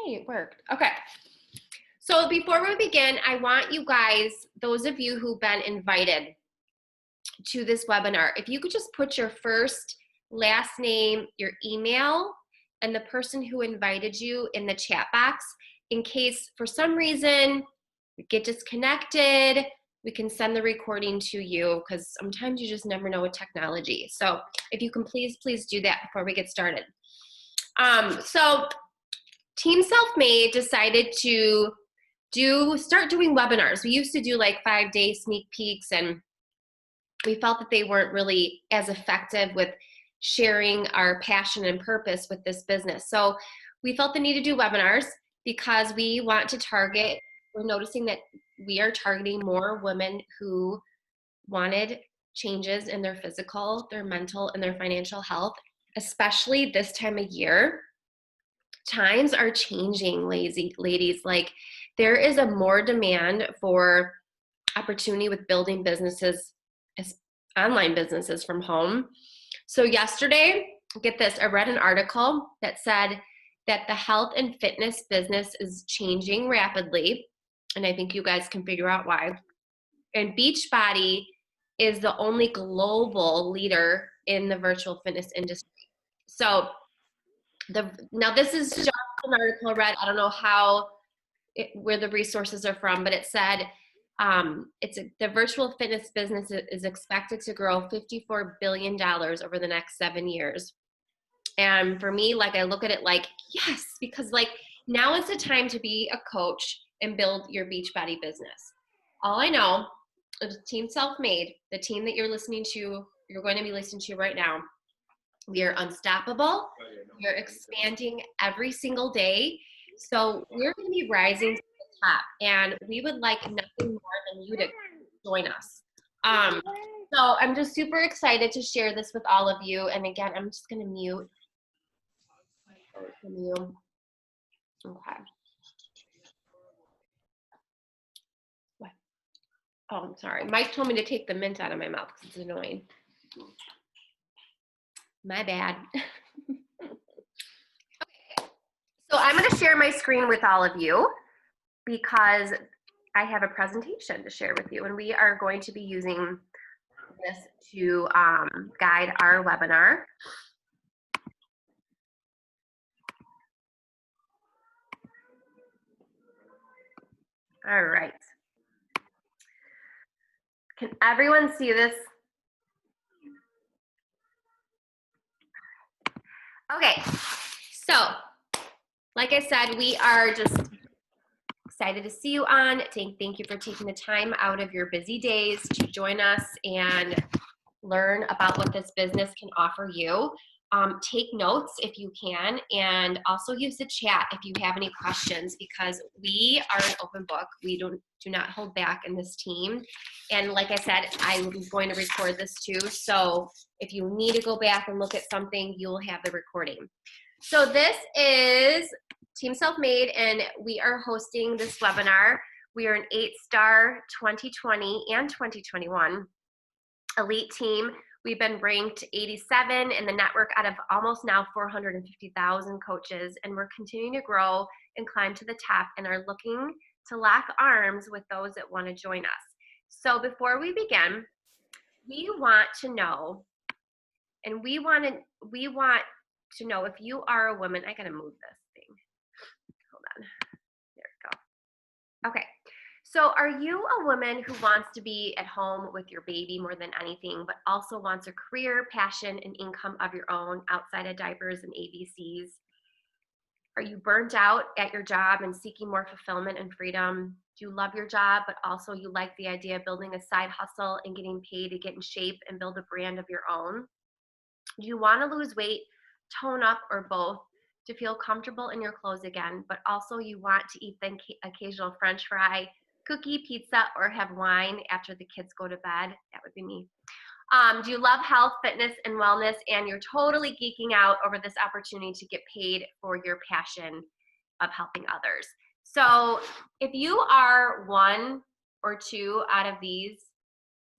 Hey, it worked. Okay. So before we begin, I want you guys, those of you who've been invited to this webinar, if you could just put your first, last name, your email, and the person who invited you in the chat box, in case for some reason we get disconnected, we can send the recording to you, because sometimes you just never know with technology. So if you can please do that before we get started. So Team Self-Made decided to start doing webinars. We used to do like 5-day sneak peeks, and we felt that they weren't really as effective with sharing our passion and purpose with this business. So we felt the need to do webinars because we want to target, we're noticing that we are targeting more women who wanted changes in their physical, their mental, and their financial health, especially this time of year. Times are changing, ladies. Like, there is a more demand for opportunity with building businesses, online businesses from home. So yesterday, get this, I read an article that said that the health and fitness business is changing rapidly, and I think you guys can figure out why. And Beachbody is the only global leader in the virtual fitness industry. So now this is just an article I read. I don't know where the resources are from, but it said the virtual fitness business is expected to grow $54 billion over the next 7 years. And for me, like, I look at it like, yes, because like now is the time to be a coach and build your Beachbody business. All I know is Team Self-Made, the team that you're going to be listening to right now. We are unstoppable. We are expanding every single day. So we're going to be rising to the top, and we would like nothing more than you to join us. So I'm just super excited to share this with all of you. And again, I'm just going to mute. Okay. What? Oh, I'm sorry. Mike told me to take the mint out of my mouth because it's annoying. My bad. Okay. So I'm going to share my screen with all of you because I have a presentation to share with you, and we are going to be using this to guide our webinar. All right. Can everyone see this? Okay, so like I said, we are just excited to see you on. Thank you for taking the time out of your busy days to join us and learn about what this business can offer you. Take notes if you can, and also use the chat if you have any questions, because we are an open book. We do not hold back in this team. And like I said, I'm going to record this too. So if you need to go back and look at something, you'll have the recording. So this is Team Self-Made, and we are hosting this webinar. We are an 8-star 2020 and 2021 elite team. We've been ranked 87 in the network out of almost now 450,000 coaches, and we're continuing to grow and climb to the top, and are looking to lock arms with those that want to join us. So before we begin, we want to know, and we want to know if you are a woman. I gotta move this thing. Hold on. There we go. Okay. So are you a woman who wants to be at home with your baby more than anything, but also wants a career, passion, and income of your own outside of diapers and ABCs? Are you burnt out at your job and seeking more fulfillment and freedom? Do you love your job, but also you like the idea of building a side hustle and getting paid to get in shape and build a brand of your own? Do you want to lose weight, tone up, or both, to feel comfortable in your clothes again, but also you want to eat the occasional French fry, cookie, pizza, or have wine after the kids go to bed? That would be me. Do you love health, fitness, and wellness, and you're totally geeking out over this opportunity to get paid for your passion of helping others? So if you are one or two out of these,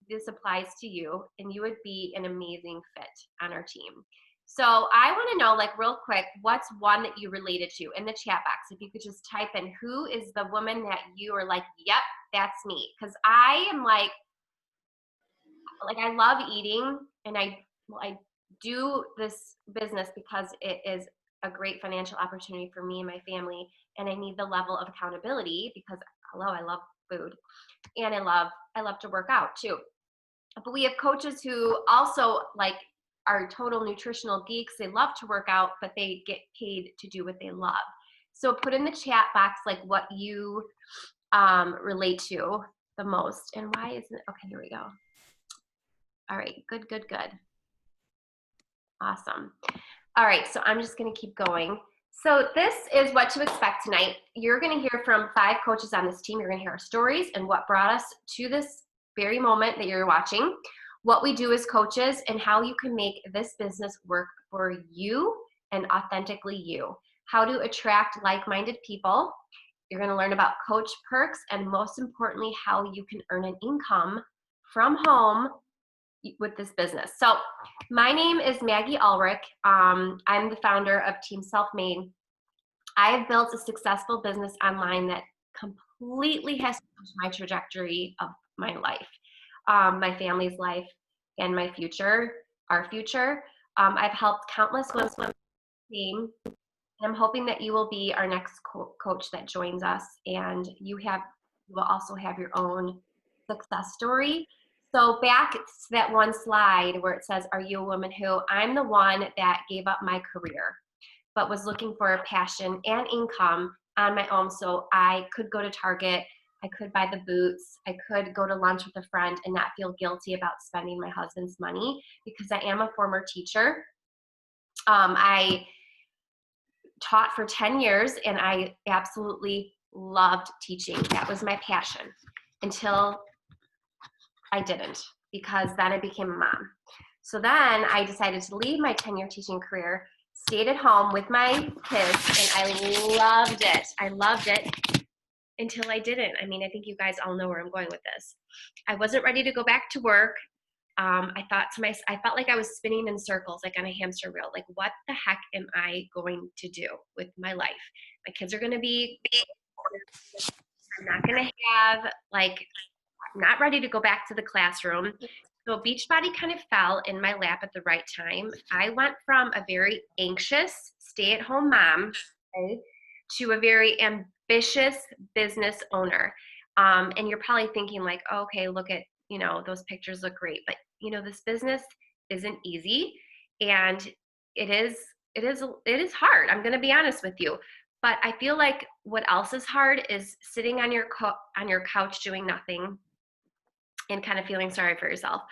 this applies to you, and you would be an amazing fit on our team. So I want to know, like, real quick, what's one that you related to in the chat box? If you could just type in, who is the woman that you are like, yep, that's me. Because I am like I love eating, and I do this business because it is a great financial opportunity for me and my family, and I need the level of accountability because hello, I love food, and I love to work out too. But we have coaches who also like are total nutritional geeks. They love to work out, but they get paid to do what they love. So put in the chat box like what you relate to the most. And why isn't it? Okay, here we go. All right, good, good, good. Awesome. All right, so I'm just gonna keep going. So this is what to expect tonight. You're gonna hear from 5 coaches on this team. You're gonna hear our stories and what brought us to this very moment that you're watching, what we do as coaches, and how you can make this business work for you and authentically you. How to attract like-minded people. You're gonna learn about coach perks, and most importantly, how you can earn an income from home with this business. So my name is Maggie Ulrich. I'm the founder of Team Self-Made. I have built a successful business online that completely has changed my trajectory of my life, my family's life, and my future, our future. I've helped countless women team, and I'm hoping that you will be our next coach that joins us, and you will also have your own success story. So back to that one slide where it says, are you a woman who? I'm the one that gave up my career, but was looking for a passion and income on my own. So I could go to Target, I could buy the boots, I could go to lunch with a friend and not feel guilty about spending my husband's money because I am a former teacher. I taught for 10 years and I absolutely loved teaching. That was my passion until I didn't, because then I became a mom. So then I decided to leave my 10-year teaching career, stayed at home with my kids, and I loved it. I loved it until I didn't. I mean, I think you guys all know where I'm going with this. I wasn't ready to go back to work. I felt like I was spinning in circles, like on a hamster wheel. Like, what the heck am I going to do with my life? My kids are going to be, I'm not going to have, like, I'm not ready to go back to the classroom. So Beachbody kind of fell in my lap at the right time. I went from a very anxious stay-at-home mom, okay, to a very ambitious business owner. And you're probably thinking like, oh, okay, look at, those pictures look great. But, this business isn't easy, and it is hard. I'm going to be honest with you. But I feel like what else is hard is sitting on your couch doing nothing and kind of feeling sorry for yourself,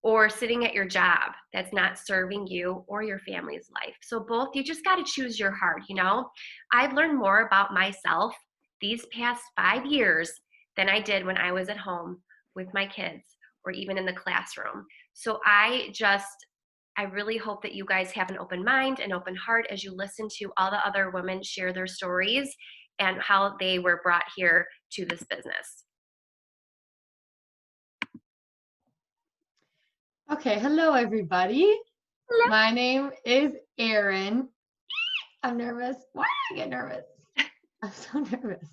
or sitting at your job that's not serving you or your family's life. So both, you just got to choose your heart. I've learned more about myself these past 5 years than I did when I was at home with my kids or even in the classroom. So I really hope that you guys have an open mind and open heart as you listen to all the other women share their stories and how they were brought here to this business. Okay, hello everybody. Hello. My name is Erin. I'm nervous. Why did I get nervous? I'm so nervous.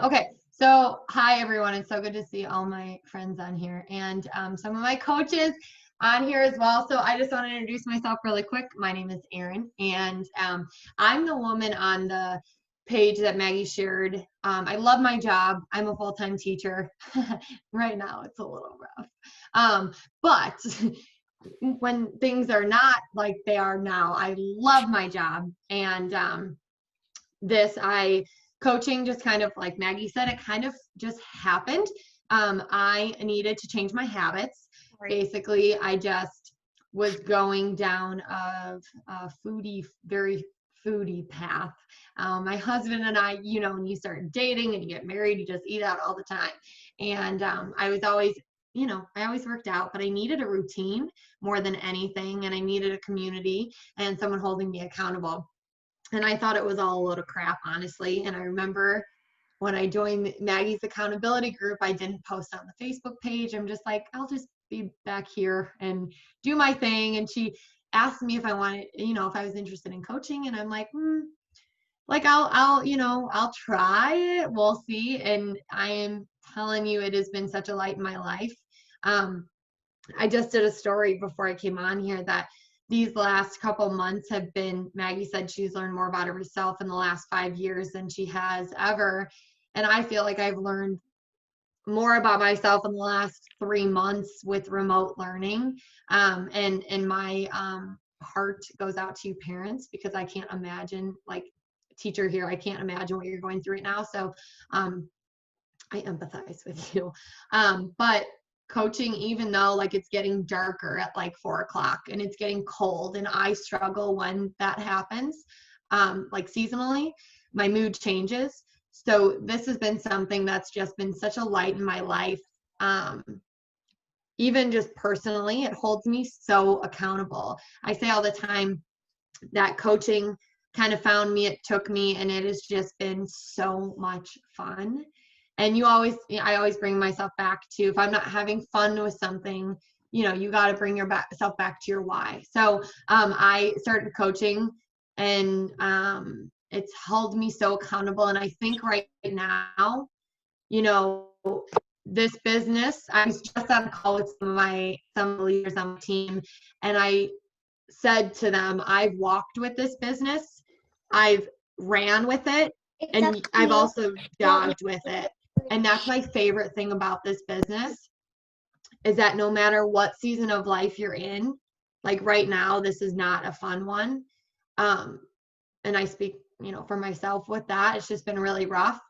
Okay, so hi everyone. It's so good to see all my friends on here and some of my coaches on here as well. So I just want to introduce myself really quick. My name is Erin, and I'm the woman on the page that Maggie shared. I love my job. I'm a full-time teacher. Right now it's a little rough. But when things are not like they are now, I love my job. And coaching just kind of, like Maggie said, it kind of just happened. I needed to change my habits. Right. Basically, I just was going down a very foodie path. My husband and I, when you start dating and you get married, you just eat out all the time. And I was always, I always worked out, but I needed a routine more than anything. And I needed a community and someone holding me accountable. And I thought it was all a load of crap, honestly. And I remember when I joined Maggie's accountability group, I didn't post on the Facebook page. I'm just like, I'll just be back here and do my thing. And she asked me if I wanted, if I was interested in coaching, and I'm like, like I'll try it. We'll see. And I am telling you, it has been such a light in my life. I just did a story before I came on here that these last couple months have been, Maggie said she's learned more about herself in the last 5 years than she has ever. And I feel like I've learned more about myself in the last 3 months with remote learning. And my heart goes out to you parents, because I can't imagine, like, teacher here, I can't imagine what you're going through right now. So I empathize with you. But coaching, even though like it's getting darker at like 4 o'clock and it's getting cold, and I struggle when that happens, like seasonally, my mood changes. So this has been something that's just been such a light in my life. Even just personally, it holds me so accountable. I say all the time that coaching kind of found me, it took me, and it has just been so much fun. And I always bring myself back to, if I'm not having fun with something, you got to bring yourself back to your why. So I started coaching, and it's held me so accountable. And I think right now, this business, I was just on a call with some of the leaders on my team, and I said to them, I've walked with this business, I've ran with it, and I've also jogged with it. And that's my favorite thing about this business, is that no matter what season of life you're in, like right now, this is not a fun one. And I speak, for myself with that. It's just been really rough.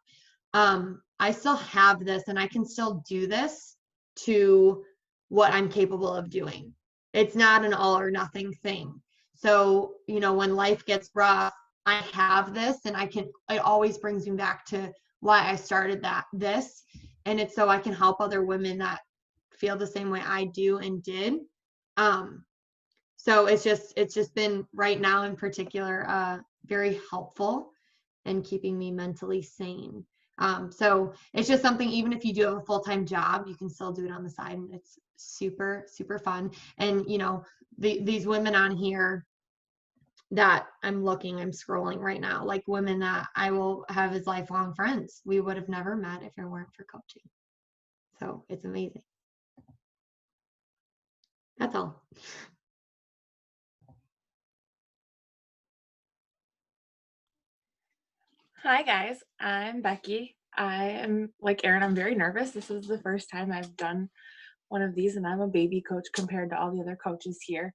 I still have this, and I can still do this to what I'm capable of doing. It's not an all or nothing thing. So, when life gets rough, I have this, and it always brings me back to why I started this. And it's so I can help other women that feel the same way I do and did. So it's just been, right now in particular, very helpful in keeping me mentally sane. So it's just something, even if you do have a full-time job, you can still do it on the side, and it's super, super fun. And, these women on here that I'm scrolling right now, like women that I will have as lifelong friends. We would have never met if it weren't for coaching. So it's amazing. That's all. Hi guys, I'm Becky. I am like Erin, I'm very nervous. This is the first time I've done one of these, and I'm a baby coach compared to all the other coaches here.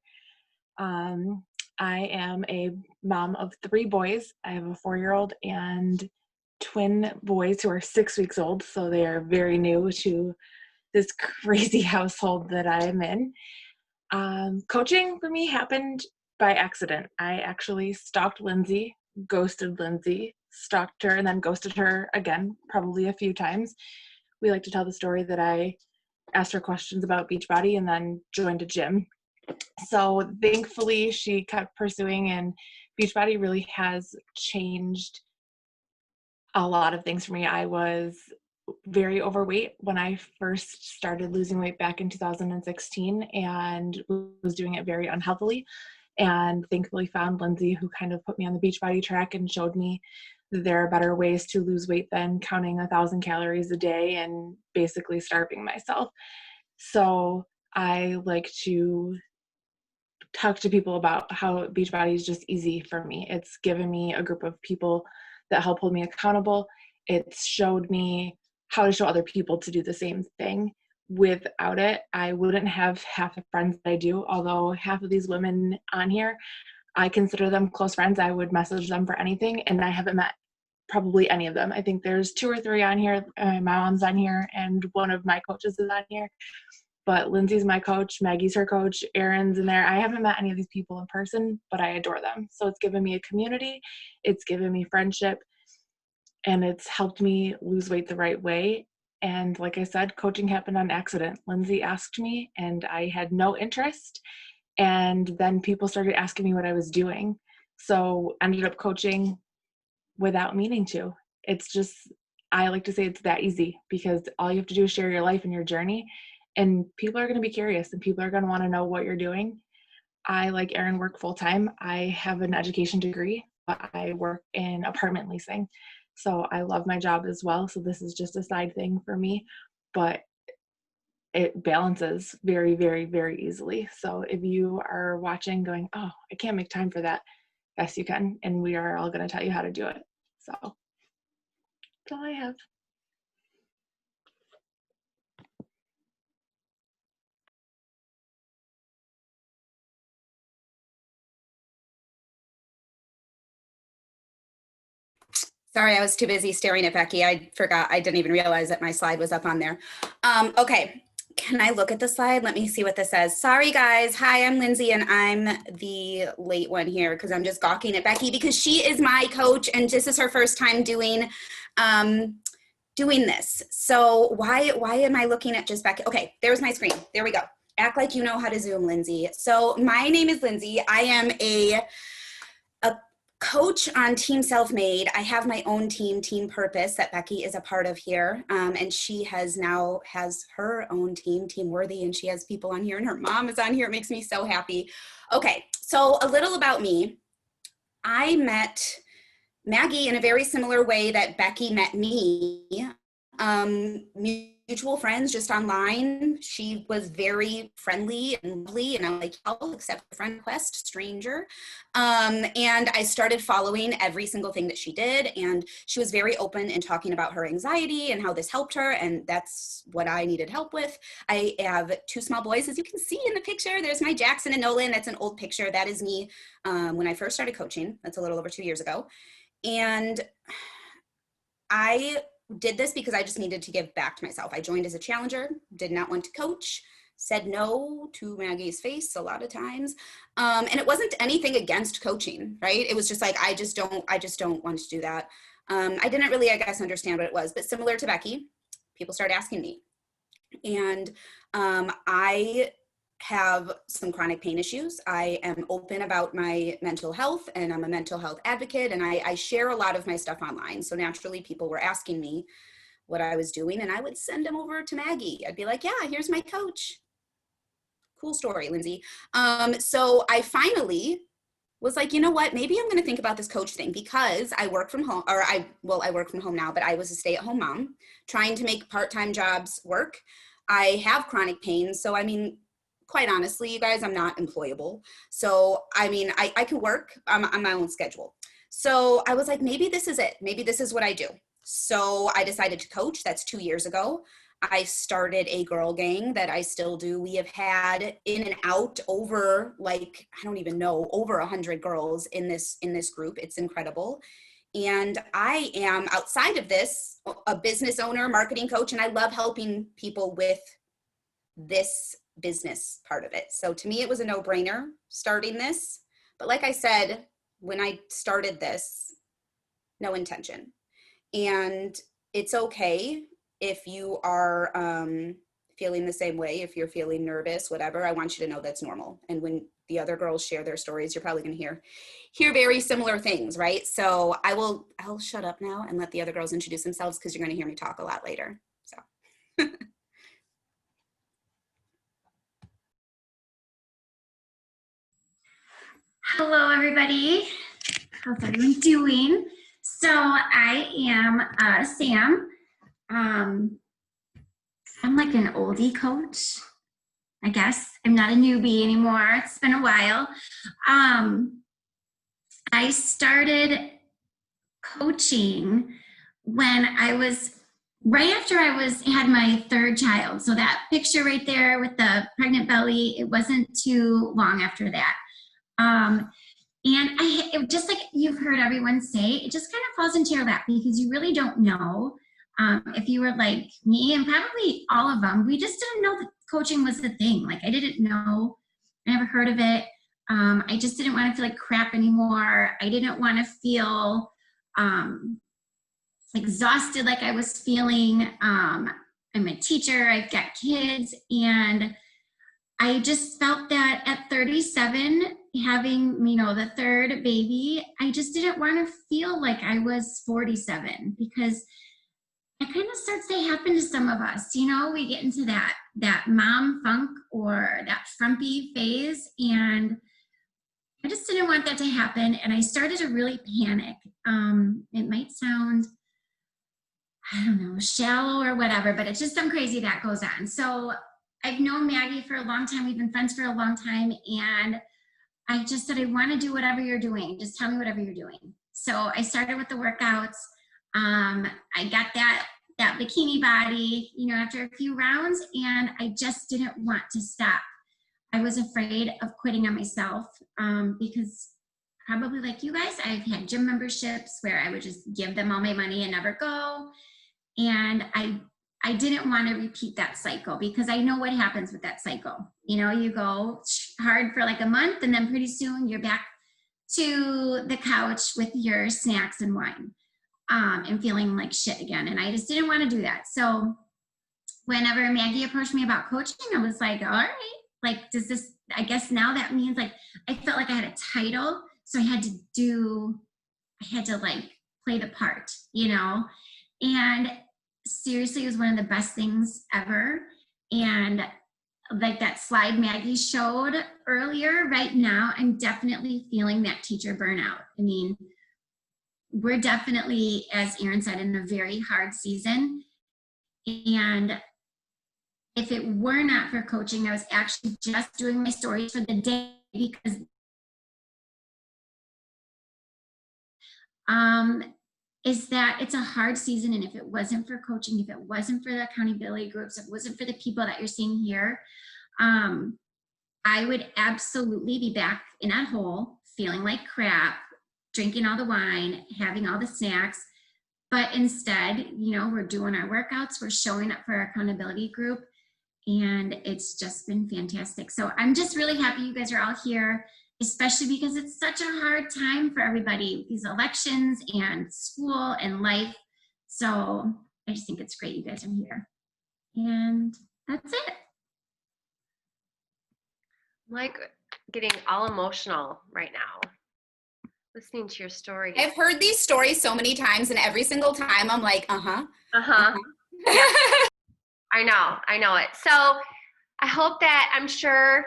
I am a mom of 3 boys. I have a 4-year-old and twin boys who are 6 weeks old, so they are very new to this crazy household that I am in. Coaching for me happened by accident. I actually stalked Lindsay, ghosted Lindsay, stalked her, and then ghosted her again, probably a few times. We like to tell the story that I asked her questions about Beachbody and then joined a gym. So thankfully she kept pursuing, and Beachbody really has changed a lot of things for me. I was very overweight when I first started losing weight back in 2016, and was doing it very unhealthily. And thankfully found Lindsay, who kind of put me on the Beachbody track and showed me that there are better ways to lose weight than counting 1,000 calories a day and basically starving myself. So I like to talk to people about how Beachbody is just easy for me. It's given me a group of people that help hold me accountable. It's showed me how to show other people to do the same thing. Without it, I wouldn't have half the friends that I do, although half of these women on here, I consider them close friends. I would message them for anything, and I haven't met probably any of them. I think there's 2 or 3 on here. My mom's on here, and one of my coaches is on here. But Lindsay's my coach, Maggie's her coach, Erin's in there. I haven't met any of these people in person, but I adore them. So it's given me a community, it's given me friendship, and it's helped me lose weight the right way. And like I said, coaching happened on accident. Lindsay asked me, and I had no interest. And then people started asking me what I was doing. So ended up coaching without meaning to. It's just, I like to say it's that easy, because all you have to do is share your life and your journey, and people are going to be curious, and people are going to want to know what you're doing. I, like Erin, work full-time. I have an education degree, but I work in apartment leasing. So I love my job as well. So this is just a side thing for me, but it balances very, very, very easily. So if you are watching going, oh, I can't make time for that, yes, you can. And we are all going to tell you how to do it. So that's all I have. Sorry, I was too busy staring at Becky. I forgot. I didn't even realize that my slide was up on there. Okay, can I look at the slide? Let me see what this says. Sorry, guys. Hi, I'm Lindsay, and I'm the late one here because I'm just gawking at Becky because she is my coach, and this is her first time doing this. So why am I looking at just Becky? Okay, there's my screen. There we go. Act like you know how to Zoom, Lindsay. So my name is Lindsay. I am a coach on Team Self-Made. I have my own team, Team Purpose, that Becky is a part of here. And she now has her own team, Team Worthy, and she has people on here, and her mom is on here. It makes me so happy. Okay, so a little about me. I met Maggie in a very similar way that Becky met me. Mutual friends just online. She was very friendly and lovely, and I'm like, I'll accept a friend request, stranger. And I started following every single thing that she did, and she was very open in talking about her anxiety and how this helped her, and that's what I needed help with. I have 2 small boys, as you can see in the picture. There's my Jackson and Nolan. That's an old picture. That is me when I first started coaching. That's a little over 2 years ago. And I did this because I just needed to give back to myself. I joined as a challenger, did not want to coach, said no to Maggie's face a lot of times. And it wasn't anything against coaching, right? It was just like, I just don't want to do that. I didn't really, I guess, understand what it was, but similar to Becky, people started asking me. And I have some chronic pain issues. I am open about my mental health, and I'm a mental health advocate, and I share a lot of my stuff online. So naturally people were asking me what I was doing, and I would send them over to Maggie. I'd be like, yeah, here's my coach. Cool story, Lindsay. So I finally was like, you know what, maybe I'm going to think about this coach thing, because I work from home, or I work from home now, but I was a stay-at-home mom trying to make part-time jobs work. I have chronic pain. So, I mean, quite honestly, you guys, I'm not employable. So, I mean, I can work on my own schedule. So I was like, maybe this is it. Maybe this is what I do. So I decided to coach. That's 2 years ago. I started a girl gang that I still do. We have had in and out over, like, I don't even know, over 100 girls in this group. It's incredible. And I am, outside of this, a business owner, marketing coach, and I love helping people with this business part of it. So to me, it was a no-brainer starting this. But like I said, when I started this, no intention. And it's okay if you are feeling the same way, if you're feeling nervous, whatever. I want you to know that's normal. And when the other girls share their stories, you're probably going to hear very similar things, right? So I'll shut up now and let the other girls introduce themselves, because you're going to hear me talk a lot later. So. Hello, everybody. How's everyone doing? So I am Sam. I'm like an oldie coach, I guess. I'm not a newbie anymore. It's been a while. I started coaching when I was right after I had my 3rd child. So that picture right there with the pregnant belly, it wasn't too long after that. And it just, like you've heard everyone say, it just kind of falls into your lap, because you really don't know. If you were like me, and probably all of them, we just didn't know that coaching was the thing. Like, I didn't know, I never heard of it. I just didn't want to feel like crap anymore. I didn't want to feel exhausted like I was feeling. I'm a teacher, I've got kids, and I just felt that at 37, having, the 3rd baby, I just didn't want to feel like I was 47, because it kind of starts to happen to some of us. We get into that mom funk, or that frumpy phase, and I just didn't want that to happen. And I started to really panic. It might sound, I don't know, shallow or whatever, but it's just some crazy that goes on. So I've known Maggie for a long time. We've been friends for a long time. And I just said, I want to do whatever you're doing. Just tell me whatever you're doing. So I started with the workouts. I got that bikini body, after a few rounds, and I just didn't want to stop. I was afraid of quitting on myself because probably like you guys, I've had gym memberships where I would just give them all my money and never go. And I didn't want to repeat that cycle because I know what happens with that cycle. You go hard for like a month and then pretty soon you're back to the couch with your snacks and wine and feeling like shit again. And I just didn't want to do that. So whenever Maggie approached me about coaching, I was like, all right, like, I guess now that means like, I felt like I had a title. So I had to like play the part, and seriously, it was one of the best things ever. And like that slide Maggie showed earlier, right now, I'm definitely feeling that teacher burnout. I mean, we're definitely, as Erin said, in a very hard season. And if it were not for coaching, I was actually just doing my stories for the day because is that it's a hard season. And if it wasn't for coaching, if it wasn't for the accountability groups, if it wasn't for the people that you're seeing here, I would absolutely be back in that hole, feeling like crap, drinking all the wine, having all the snacks. But instead, we're doing our workouts, we're showing up for our accountability group, and it's just been fantastic. So I'm just really happy you guys are all here, especially because it's such a hard time for everybody, these elections and school and life. So I just think it's great you guys are here. And that's it. I'm like getting all emotional right now, listening to your story. I've heard these stories so many times, and every single time I'm like, Yeah. I know it. So I hope that, I'm sure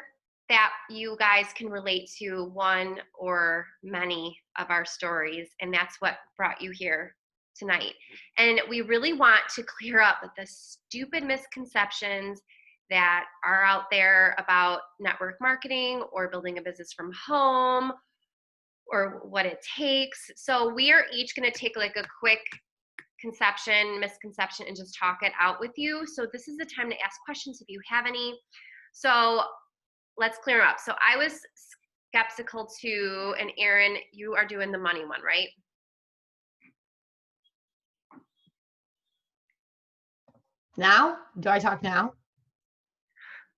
that you guys can relate to one or many of our stories, and that's what brought you here tonight. And we really want to clear up the stupid misconceptions that are out there about network marketing or building a business from home or what it takes. So we are each going to take like a quick misconception, and just talk it out with you. So this is the time to ask questions if you have any. So let's clear up. So I was skeptical too, and Erin, you are doing the money one, right? Now? Do I talk now?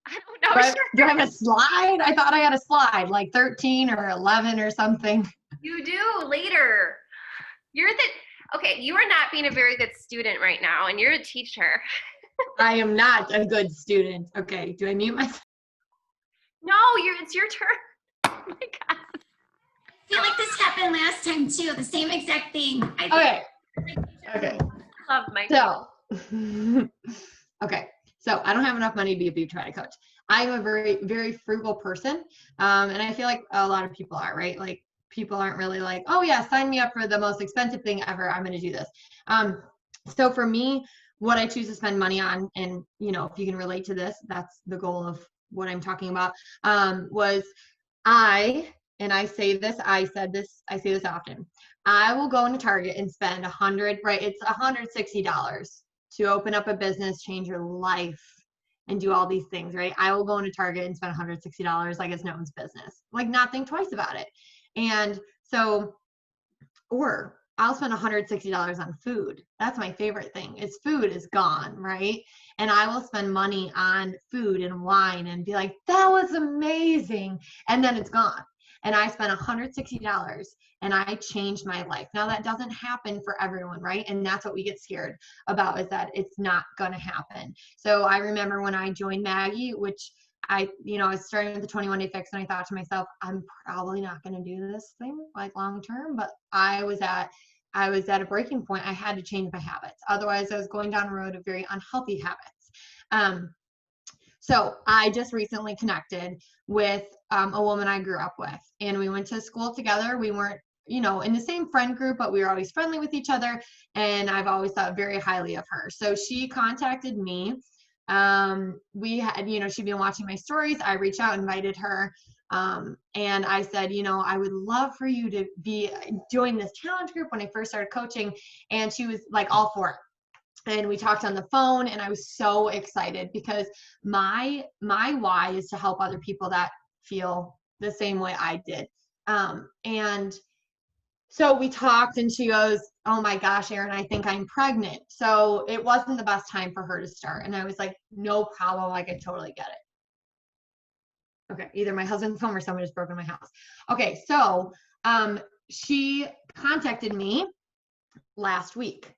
I don't know. Do I have a slide? I thought I had a slide, like 13 or 11 or something. You do later. Okay, you are not being a very good student right now, and you're a teacher. I am not a good student. Okay, do I mute myself? No, it's your turn. Oh my God. I feel like this happened last time too, the same exact thing. Okay. Love my Okay, so I don't have enough money to be a beach ride coach. I'm a very, very frugal person, and I feel like a lot of people are, right? Like, people aren't really like, oh yeah, sign me up for the most expensive thing ever, I'm going to do this. So for me, what I choose to spend money on, and if you can relate to this, that's the goal of what I'm talking about, was I say this often, I will go into Target and spend it's $160 to open up a business, change your life, and do all these things, right? I will go into Target and spend $160 like it's no one's business, like not think twice about it. And so, or I'll spend $160 on food. That's my favorite thing, is food is gone, right? And I will spend money on food and wine and be like, that was amazing. And then it's gone. And I spent $160 and I changed my life. Now that doesn't happen for everyone, right? And that's what we get scared about, is that it's not going to happen. So I remember when I joined Maggie, which I was starting with the 21-day fix, and I thought to myself, I'm probably not going to do this thing like long term, but I was at a breaking point. I had to change my habits. Otherwise I was going down a road of very unhealthy habits. So I just recently connected with a woman I grew up with, and we went to school together. We weren't, in the same friend group, but we were always friendly with each other. And I've always thought very highly of her. So she contacted me. We had, she'd been watching my stories. I reached out, invited her. And I said, I would love for you to be join this challenge group when I first started coaching. And she was like all for it. And we talked on the phone, and I was so excited because my why is to help other people that feel the same way I did. And so we talked, and she goes, "Oh my gosh, Erin, I think I'm pregnant." So it wasn't the best time for her to start. And I was like, "No problem. I could totally get it." Okay, either my husband's home or someone just broke in my house. Okay, so she contacted me last week.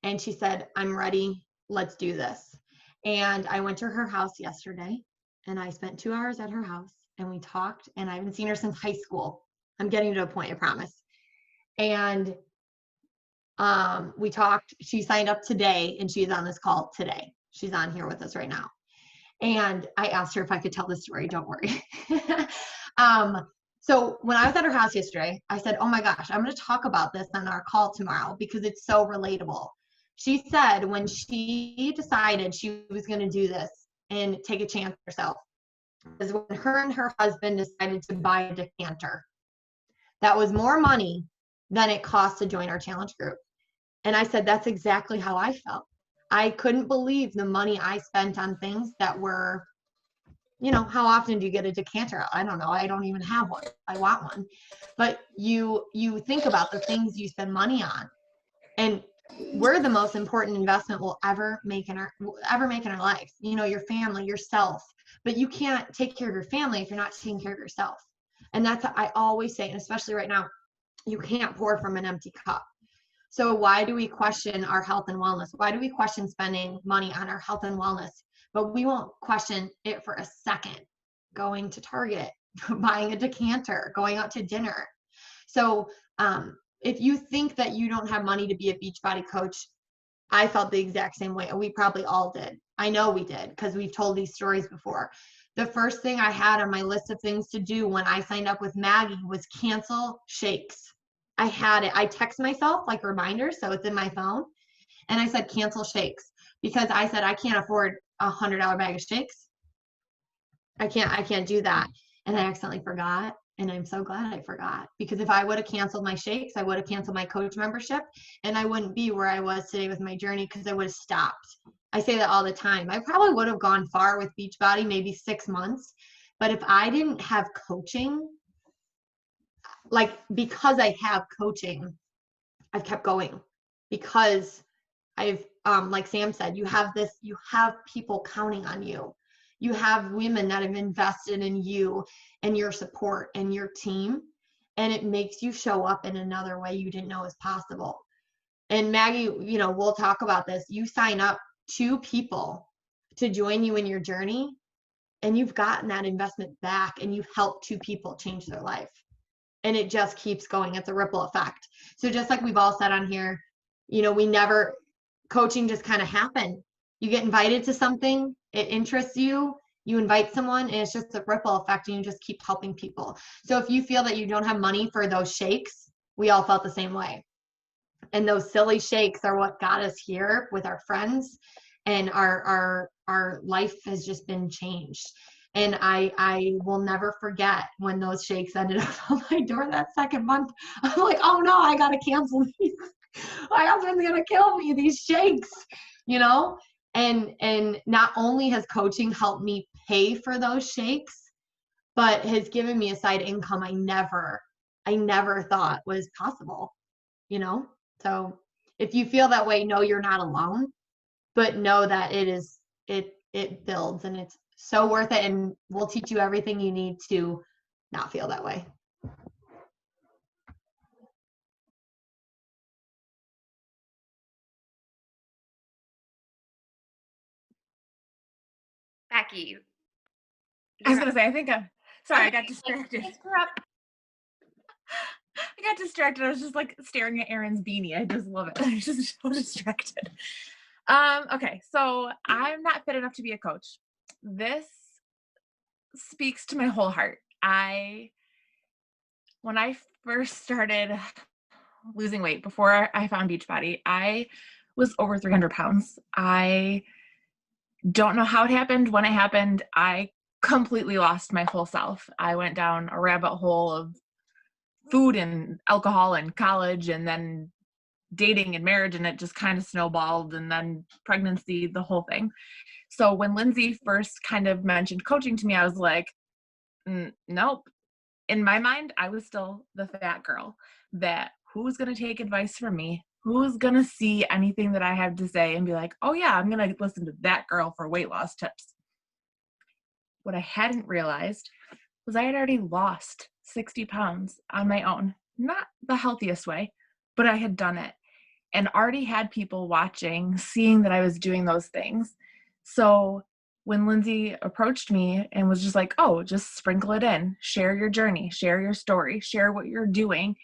And she said, "I'm ready. Let's do this." And I went to her house yesterday, and I spent 2 hours at her house, and we talked, and I haven't seen her since high school. I'm getting to a point, I promise. And we talked. She signed up today, and she's on this call today. She's on here with us right now. And I asked her if I could tell the story. Don't worry. So when I was at her house yesterday, I said, "Oh my gosh, I'm going to talk about this on our call tomorrow because it's so relatable." She said when she decided she was going to do this and take a chance herself was when her and her husband decided to buy a decanter. That was more money than it cost to join our challenge group. And I said, that's exactly how I felt. I couldn't believe the money I spent on things that were, how often do you get a decanter? I don't know. I don't even have one. I want one. But you think about the things you spend money on. And we're the most important investment we'll ever make in our life. Your family, yourself. But you can't take care of your family if you're not taking care of yourself. And that's what I always say, and especially right now, you can't pour from an empty cup. So why do we question our health and wellness? Why do we question spending money on our health and wellness? But we won't question it for a second. Going to Target, buying a decanter, going out to dinner. So if you think that you don't have money to be a Beachbody coach, I felt the exact same way. We probably all did. I know we did because we've told these stories before. The first thing I had on my list of things to do when I signed up with Maggie was cancel shakes. I had it. I text myself like reminders, so it's in my phone. And I said cancel shakes because I said I can't afford $100 bag of shakes. I can't do that. And I accidentally forgot. And I'm so glad I forgot because if I would have canceled my shakes, I would have canceled my coach membership and I wouldn't be where I was today with my journey because I would have stopped. I say that all the time. I probably would have gone far with Beachbody, maybe 6 months. But if I didn't have coaching, because I have coaching, I've kept going because I've, like Sam said, you have people counting on you. You have women that have invested in you and your support and your team, and it makes you show up in another way you didn't know was possible. And Maggie, we'll talk about this. You sign up 2 people to join you in your journey, and you've gotten that investment back, and you've helped 2 people change their life. And it just keeps going. It's a ripple effect. So just like we've all said on here, coaching just kind of happened. You get invited to something, it interests you, you invite someone, and it's just a ripple effect, and you just keep helping people. So if you feel that you don't have money for those shakes, we all felt the same way. And those silly shakes are what got us here with our friends, and our life has just been changed. And I will never forget when those shakes ended up on my door that second month. I'm like, oh no, I gotta cancel these. My husband's gonna kill me, these shakes, And not only has coaching helped me pay for those shakes, but has given me a side income I never thought was possible, So if you feel that way, know you're not alone, but know that it builds and it's so worth it, and we'll teach you everything you need to not feel that way. Becky. I was gonna say, I think sorry, I got distracted. Interrupt. I got distracted. I was just like staring at Erin's beanie. I just love it. I'm just so distracted. Okay, so I'm not fit enough to be a coach. this speaks to my whole heart. When I first started losing weight before I found Beachbody, I was over 300 pounds. I don't know how it happened. When it happened, I completely lost my whole self. I went down a rabbit hole of food and alcohol and college, and then dating and marriage, and it just kind of snowballed, and then pregnancy, the whole thing. So when Lindsay first kind of mentioned coaching to me, I was like, nope. In my mind, I was still the fat girl that who's going to take advice from me? Who's going to see anything that I have to say and be like, oh yeah, I'm going to listen to that girl for weight loss tips. What I hadn't realized was I had already lost 60 pounds on my own. Not the healthiest way, but I had done it and already had people watching, seeing that I was doing those things. So when Lindsay approached me and was just like, oh, just sprinkle it in, share your journey, share your story, share what you're doing,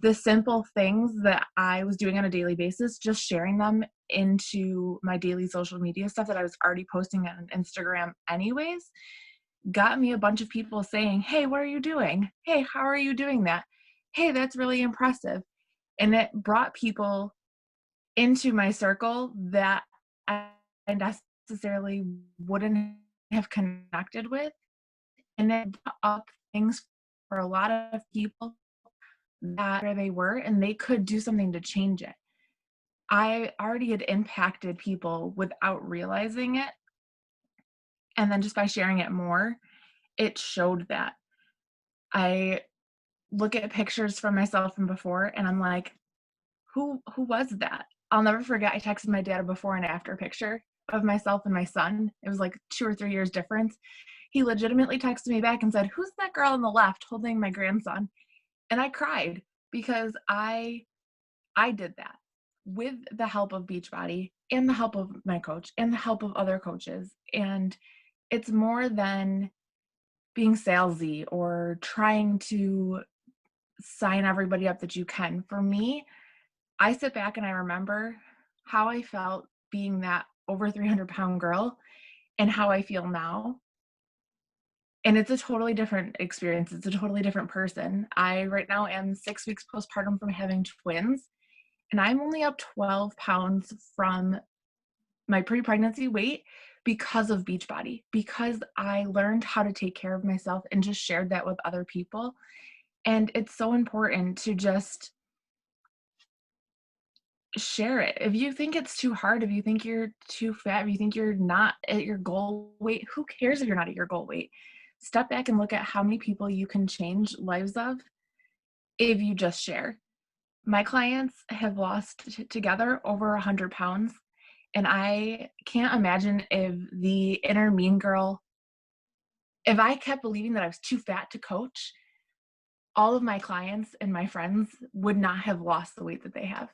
the simple things that I was doing on a daily basis, just sharing them into my daily social media stuff that I was already posting on Instagram anyways, got me a bunch of people saying, hey, what are you doing? Hey, how are you doing that? Hey, that's really impressive. And it brought people into my circle that I necessarily wouldn't have connected with. And it brought up things for a lot of people that where they were, and they could do something to change it. I already had impacted people without realizing it. And then just by sharing it more, it showed that. I look at pictures from myself from before and I'm like, who was that? I'll never forget, I texted my dad a before and after picture of myself and my son. It was like 2 or 3 years difference. He legitimately texted me back and said, who's that girl on the left holding my grandson? And I cried because I did that with the help of Beachbody and the help of my coach and the help of other coaches. And it's more than being salesy or trying to sign everybody up that you can. For me, I sit back and I remember how I felt being that over 300-pound girl and how I feel now. And it's a totally different experience. It's a totally different person. I right now am 6 weeks postpartum from having twins, and I'm only up 12 pounds from my pre-pregnancy weight because of Beachbody, because I learned how to take care of myself and just shared that with other people. And it's so important to just share it. If you think it's too hard, if you think you're too fat, if you think you're not at your goal weight, who cares if you're not at your goal weight? Step back and look at how many people you can change lives of if you just share. My clients have lost together over 100 pounds, and I can't imagine if the inner mean girl, if I kept believing that I was too fat to coach, all of my clients and my friends would not have lost the weight that they have.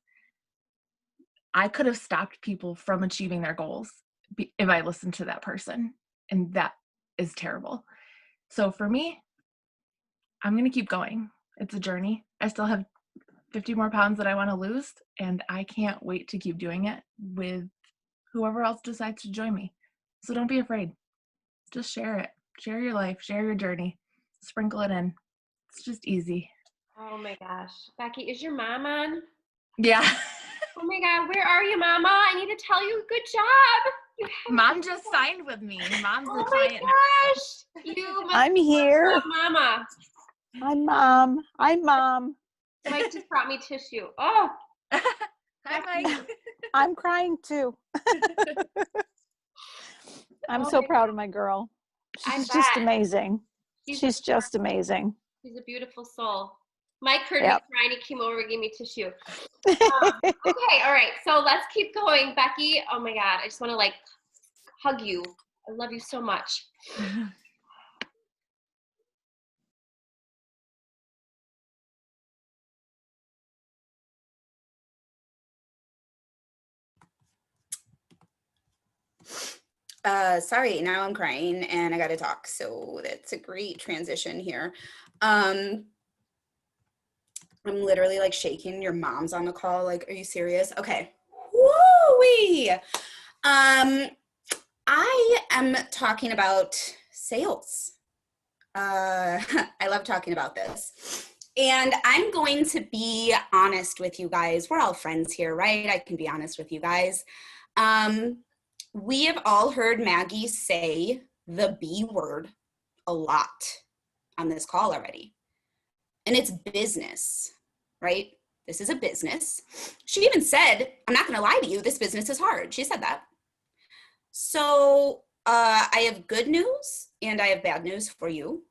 I could have stopped people from achieving their goals if I listened to that person, and that is terrible. So for me, I'm going to keep going. It's a journey. I still have 50 more pounds that I want to lose, and I can't wait to keep doing it with whoever else decides to join me. So don't be afraid. Just share it. Share your life. Share your journey. Sprinkle it in. It's just easy. Oh my gosh. Becky, is your mom on? Yeah. Oh my God, where are you, Mama? I need to tell you, good job. You have Mom just signed with me. Mom's oh a my client. gosh. You must I'm here. love Mama. Hi, Mom. Hi, Mom. Mike just brought me tissue. Oh, Hi, Mike. I'm crying too. I'm Oh so my proud of my girl. I She's just bet. amazing. She's She's just amazing. She's a beautiful soul. Mike heard Yep. me crying. He came over and gave me tissue. Okay, all right. So let's keep going, Becky. Oh my God, I just want to like hug you. I love you so much. Sorry, now I'm crying and I got to talk. So that's a great transition here. I'm literally like shaking. Your mom's on the call. Like, are you serious? Okay. Woo-wee. I I am talking about sales. I love talking about this. And I'm going to be honest with you guys. We're all friends here, right? I can be honest with you guys. We have all heard Maggie say the B word a lot on this call already. And it's business, right? This is a business. She even said, I'm not going to lie to you, this business is hard. She said that. So I have good news and I have bad news for you.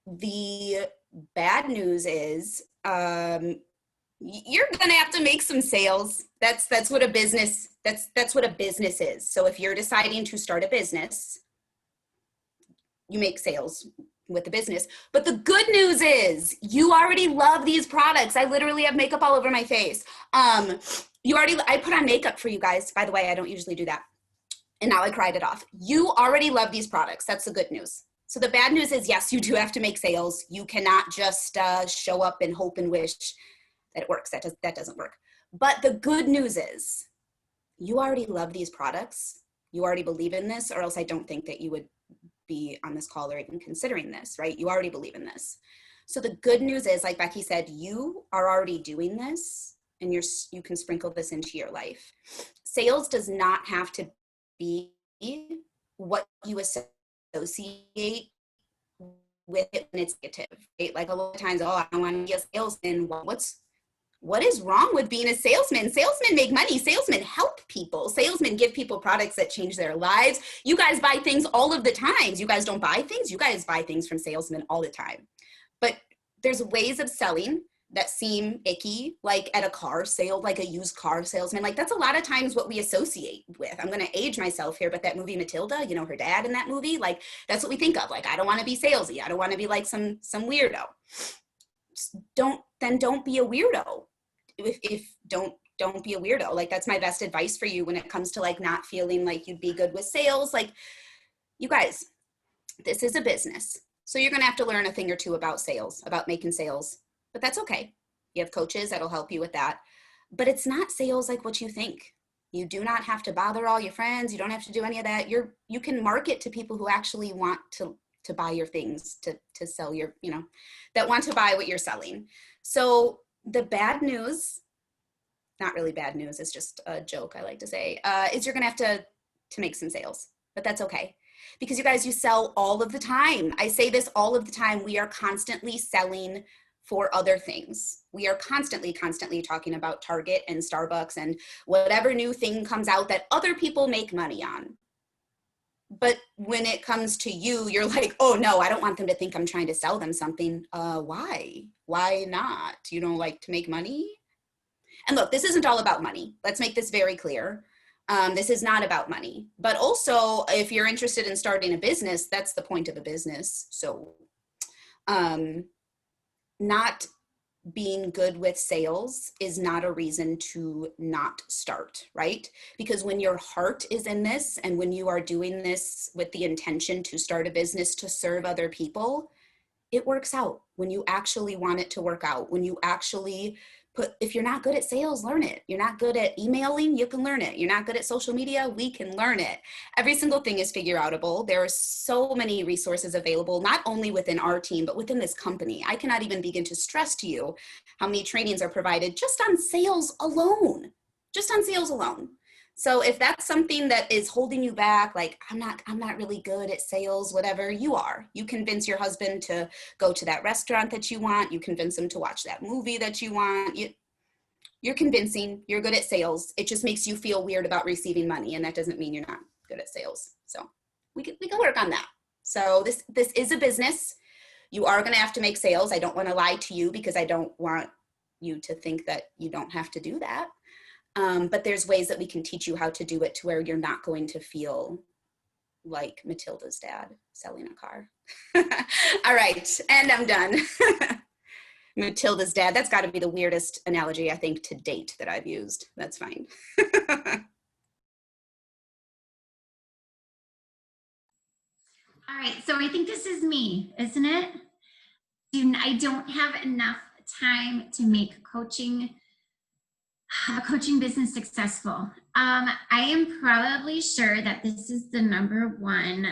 The bad news is you're gonna have to make some sales. That's what a business, that's what a business is. So if you're deciding to start a business, you make sales with the business. But the good news is you already love these products. I literally have makeup all over my face. I put on makeup for you guys. By the way, I don't usually do that. And now I cried it off. You already love these products. That's the good news. So the bad news is, yes, you do have to make sales. You cannot just show up and hope and wish that it works. That doesn't work. But the good news is you already love these products. You already believe in this, or else I don't think that you would be on this call or even considering this, right? You already believe in this. So the good news is, like Becky said, you are already doing this and you can sprinkle this into your life. Sales does not have to be what you associate with it when it's negative, right? Like a lot of times, oh, I don't want to be a salesman. What is wrong with being a salesman? Salesmen make money. Salesmen help people. Salesmen give people products that change their lives. You guys buy things all of the time. You guys don't buy things. You guys buy things from salesmen all the time. But there's ways of selling that seem icky, like at a car sale, like a used car salesman. Like that's a lot of times what we associate with. I'm going to age myself here, but that movie Matilda, you know, her dad in that movie, like that's what we think of. Like, I don't want to be salesy. I don't want to be like some weirdo. Just don't be a weirdo. If don't be a weirdo. Like that's my best advice for you when it comes to like not feeling like you'd be good with sales. Like you guys, this is a business. So you're going to have to learn a thing or two about sales, about making sales. But that's okay. You have coaches that'll help you with that. But it's not sales like what you think. You do not have to bother all your friends. You don't have to do any of that. You can market to people who actually want to buy your things, to sell your, you know, that want to buy what you're selling. So the bad news, not really bad news, it's just a joke I like to say, is you're gonna have to make some sales. But that's okay. Because you guys, you sell all of the time. I say this all of the time. We are constantly selling for other things. We are constantly talking about Target and Starbucks and whatever new thing comes out that other people make money on. But when it comes to you, you're like, oh no, I don't want them to think I'm trying to sell them something. Why? Why not? You don't like to make money? And look, this isn't all about money. Let's make this very clear. This is not about money. But also, if you're interested in starting a business, that's the point of a business. So not being good with sales is not a reason to not start, right? Because when your heart is in this and when you are doing this with the intention to start a business to serve other people, it works out. When you actually want it to work out, when you actually if you're not good at sales, learn it. You're not good at emailing, you can learn it. You're not good at social media, we can learn it. Every single thing is figure outable. There are so many resources available, not only within our team, but within this company. I cannot even begin to stress to you how many trainings are provided just on sales alone, So if that's something that is holding you back, like I'm not really good at sales, whatever, you convince your husband to go to that restaurant that you want. You convince him to watch that movie that you want. You're convincing, you're good at sales. It just makes you feel weird about receiving money. And that doesn't mean you're not good at sales. So we can work on that. So this is a business. You are going to have to make sales. I don't want to lie to you because I don't want you to think that you don't have to do that. But there's ways that we can teach you how to do it to where you're not going to feel like Matilda's dad selling a car. All right, and I'm done. Matilda's dad, that's got to be the weirdest analogy I think to date that I've used. That's fine. All right, so I think this is me, isn't it? I don't have enough time to make coaching a coaching business successful. I am probably sure that this is the number one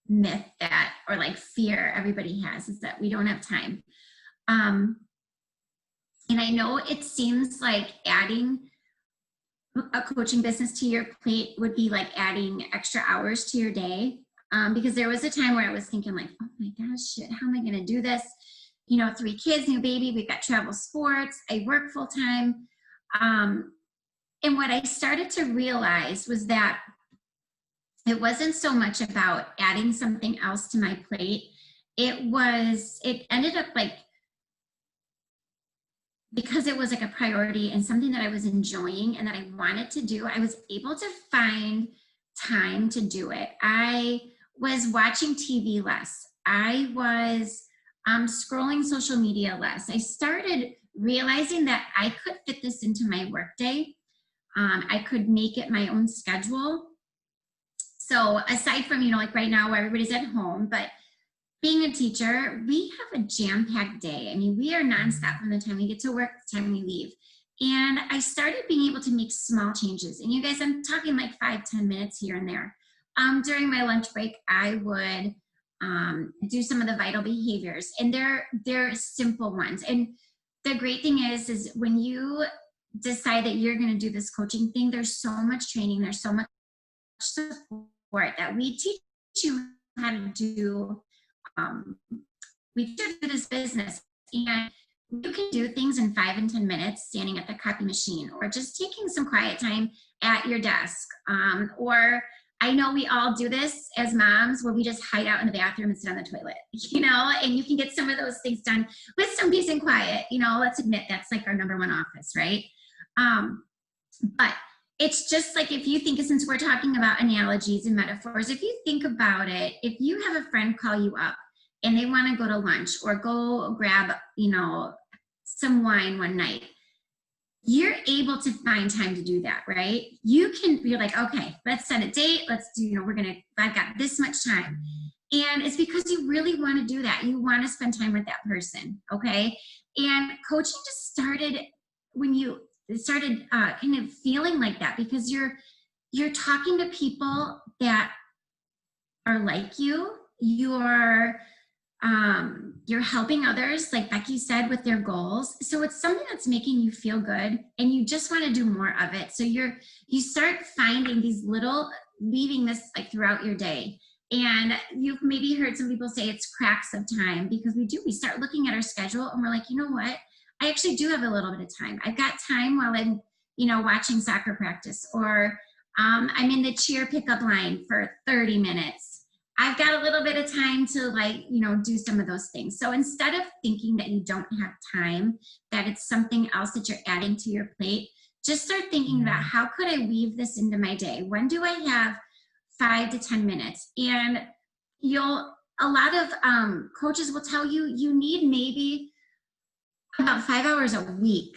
myth that, or like fear everybody has, is that we don't have time. And I know it seems like adding a coaching business to your plate would be like adding extra hours to your day. Because there was a time where I was thinking like, oh my gosh, shit, how am I going to do this? 3 kids, new baby, we've got travel sports, I work full time. And what I started to realize was that it wasn't so much about adding something else to my plate. It ended up like, because it was like a priority and something that I was enjoying and that I wanted to do, I was able to find time to do it. I was watching TV less. I was scrolling social media less. I started realizing that I could fit this into my workday. I could make it my own schedule. So aside from, like right now where everybody's at home, but being a teacher, we have a jam-packed day. I mean, we are nonstop from the time we get to work to the time we leave. And I started being able to make small changes. And you guys, I'm talking like 5-10 minutes here and there. During my lunch break, I would do some of the vital behaviors, and they're simple ones. And the great thing is when you decide that you're going to do this coaching thing, there's so much training, there's so much support that we teach you how to do. We do this business, and you can do things in 5 and 10 minutes standing at the copy machine, or just taking some quiet time at your desk. Or I know we all do this as moms where we just hide out in the bathroom and sit on the toilet, and you can get some of those things done with some peace and quiet. Let's admit that's like our number one office, right? But it's just like, if you think, since we're talking about analogies and metaphors, if you think about it, if you have a friend call you up and they want to go to lunch or go grab, some wine one night, you're able to find time to do that, right? You're like, okay, let's set a date. Let's do, I've got this much time. And it's because you really want to do that. You want to spend time with that person, okay? And coaching just started when you started kind of feeling like that, because you're talking to people that are like you. You're helping others, like Becky said, with their goals. So it's something that's making you feel good, and you just want to do more of it. So you start finding these little, leaving this like throughout your day. And you've maybe heard some people say it's cracks of time, because we start looking at our schedule and we're like, you know what? I actually do have a little bit of time. I've got time while I'm, watching soccer practice, or I'm in the cheer pickup line for 30 minutes. I've got a little bit of time to do some of those things. So instead of thinking that you don't have time, that it's something else that you're adding to your plate, just start thinking about, how could I weave this into my day? When do I have 5 to 10 minutes? And a lot of coaches will tell you, you need maybe about 5 hours a week.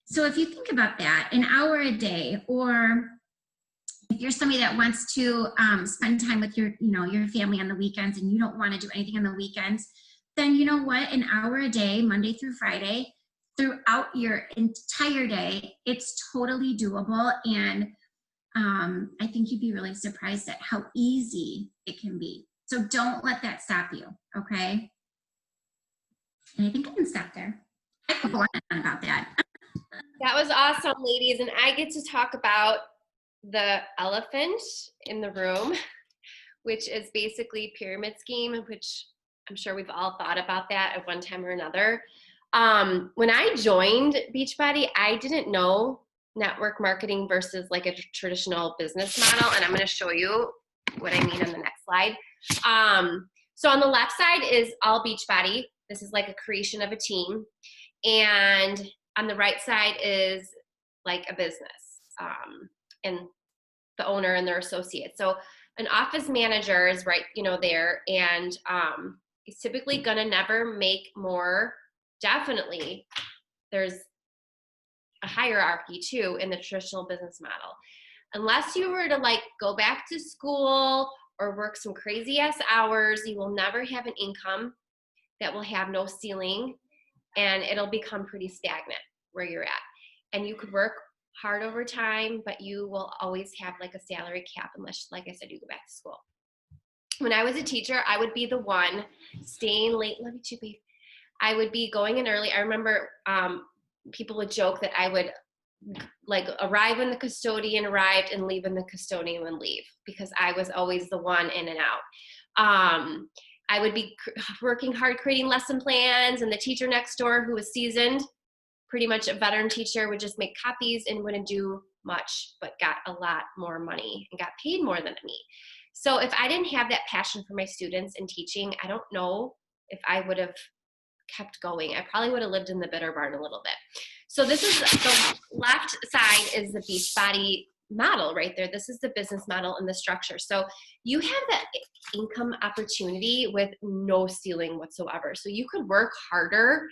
So if you think about that, an hour a day, or if you're somebody that wants to spend time with your family on the weekends, and you don't want to do anything on the weekends, then you know what? An hour a day, Monday through Friday, throughout your entire day, it's totally doable. And I think you'd be really surprised at how easy it can be. So don't let that stop you, okay? And I think I can stop there. I could go on about that. That was awesome, ladies. And I get to talk about the elephant in the room, which is basically pyramid scheme, which I'm sure we've all thought about that at one time or another. When I joined Beachbody, I didn't know network marketing versus like a traditional business model. And I'm going to show you what I mean on the next slide. So on the left side is all Beachbody. This is like a creation of a team. And on the right side is like a business. And the owner and their associates. So an office manager is right, there, and he's typically gonna never make more. Definitely, there's a hierarchy too in the traditional business model. Unless you were to go back to school or work some crazy ass hours, you will never have an income that will have no ceiling, and it'll become pretty stagnant where you're at. and you could work hard overtime, but you will always have like a salary cap unless, like I said, you go back to school. When I was a teacher, I would be the one staying late. Love you too, babe. I would be going in early. I remember people would joke that I would like arrive when the custodian arrived and leave when the custodian would leave, because I was always the one in and out. I would be working hard creating lesson plans, and the teacher next door, who was seasoned, pretty much a veteran teacher, would just make copies and wouldn't do much, but got a lot more money and got paid more than me. So if I didn't have that passion for my students and teaching, I don't know if I would have kept going. I probably would have lived in the bitter barn a little bit. So this is the left side is the Beachbody model right there. This is the business model and the structure. So you have that income opportunity with no ceiling whatsoever. So you could work harder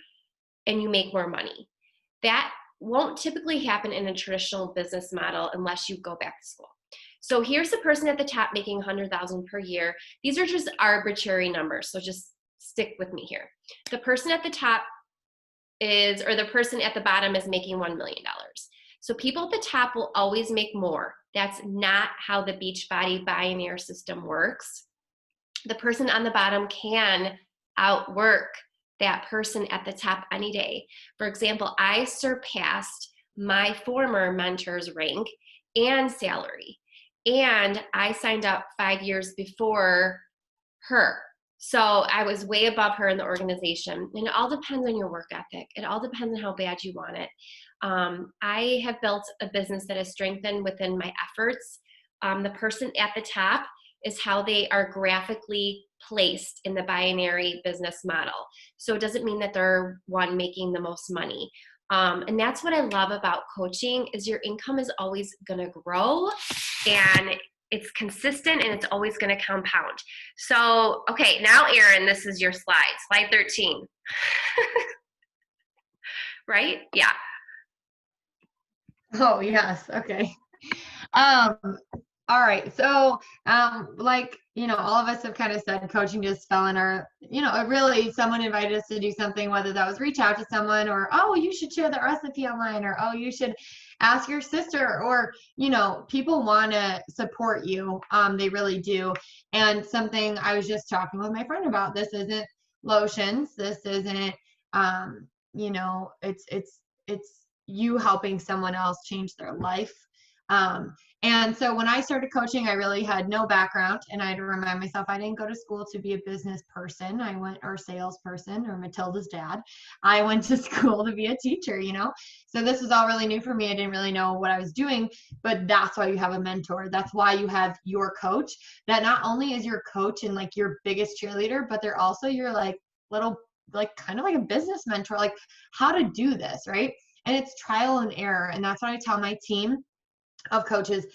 and you make more money. That won't typically happen in a traditional business model unless you go back to school. So here's the person at the top making $100,000 per year. These are just arbitrary numbers, so just stick with me here. The person at the top is, or the person at the bottom is making $1 million. So people at the top will always make more. That's not how the Beachbody Bioneer system works. The person on the bottom can outwork that person at the top any day. For example, I surpassed my former mentor's rank and salary, and I signed up 5 years before her. So I was way above her in the organization. And it all depends on your work ethic. It all depends on how bad you want it. I have built a business that is strengthened within my efforts. The person at the top is how they are graphically placed in the binary business model. So it doesn't mean that they're one making the most money. And that's what I love about coaching, is your income is always gonna grow, and it's consistent, and it's always gonna compound. So, okay, now Erin, this is your slide, slide 13. Right? Yeah. Oh, yes. Okay. All right. So, like, all of us have kind of said coaching just fell in our, really someone invited us to do something, whether that was reach out to someone, or, oh, you should share the recipe online, or, oh, you should ask your sister, or, people want to support you. They really do. And something I was just talking with my friend about, this isn't lotions. This isn't, it's you helping someone else change their life. And so when I started coaching, I really had no background, and I had to remind myself I didn't go to school to be a business person. Or salesperson, or Matilda's dad. I went to school to be a teacher, So this was all really new for me. I didn't really know what I was doing, but that's why you have a mentor. That's why you have your coach, that not only is your coach and like your biggest cheerleader, but they're also your kind of like a business mentor, like how to do this, right? And it's trial and error. And that's what I tell my team of coaches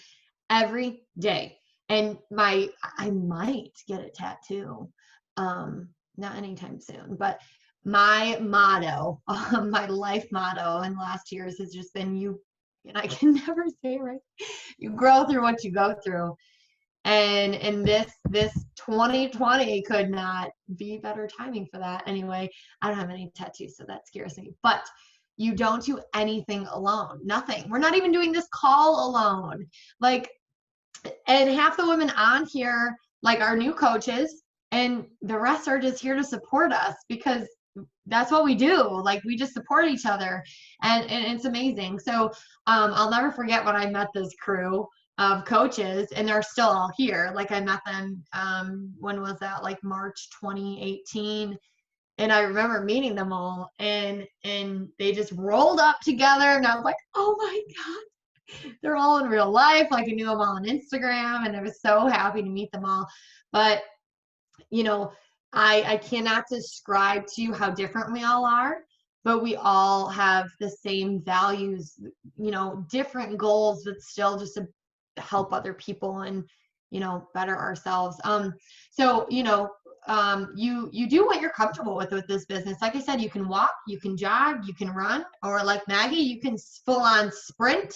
every day. And I might get a tattoo, not anytime soon, but my motto, my life motto in the last years has just been and I can never say it right, you grow through what you go through. And this 2020 could not be better timing for that. Anyway, I don't have any tattoos, so that scares me. But you don't do anything alone. Nothing. We're not even doing this call alone. And half the women on here, our new coaches, and the rest are just here to support us, because that's what we do. We just support each other, and it's amazing. So I'll never forget when I met this crew of coaches, and they're still all here. I met them, when was that? March 2018. And I remember meeting them all, and they just rolled up together, and I was like, oh my God, they're all in real life. I knew them all on Instagram, and I was so happy to meet them all. But, I cannot describe to you how different we all are, but we all have the same values, different goals, but still just to help other people and, better ourselves. So, you do what you're comfortable with this business. Like I said, you can walk, you can jog, you can run, or like Maggie, you can full on sprint.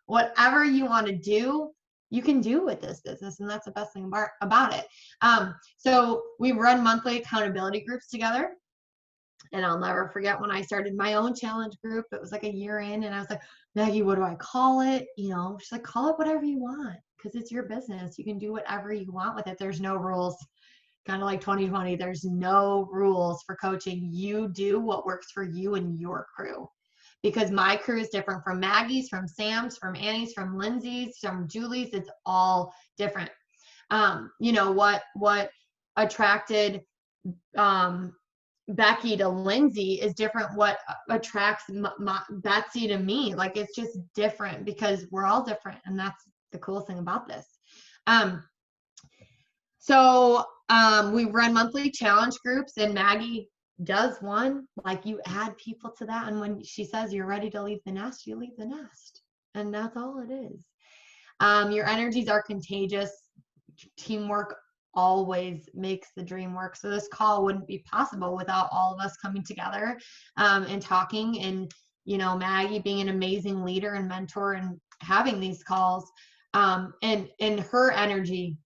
Whatever you want to do, you can do with this business, and that's the best thing about it. So we run monthly accountability groups together. And I'll never forget when I started my own challenge group. It was like a year in, and I was like, Maggie, what do I call it? You know, she's like, call it whatever you want, because it's your business. You can do whatever you want with it. There's no rules. Kind of like 2020, there's no rules for coaching. You do what works for you and your crew. Because my crew is different from Maggie's, from Sam's, from Annie's, from Lindsay's, from Julie's. It's all different. You know, what attracted Becky to Lindsay is different. What attracts Betsy to me, like, it's just different because we're all different, and that's the cool thing about this. So we run monthly challenge groups, and Maggie does one. Like, you add people to that, and when she says you're ready to leave the nest, you leave the nest, and that's all it is. Your energies are contagious. Teamwork always makes the dream work. So this call wouldn't be possible without all of us coming together and talking, and, you know, Maggie being an amazing leader and mentor and having these calls, and her energy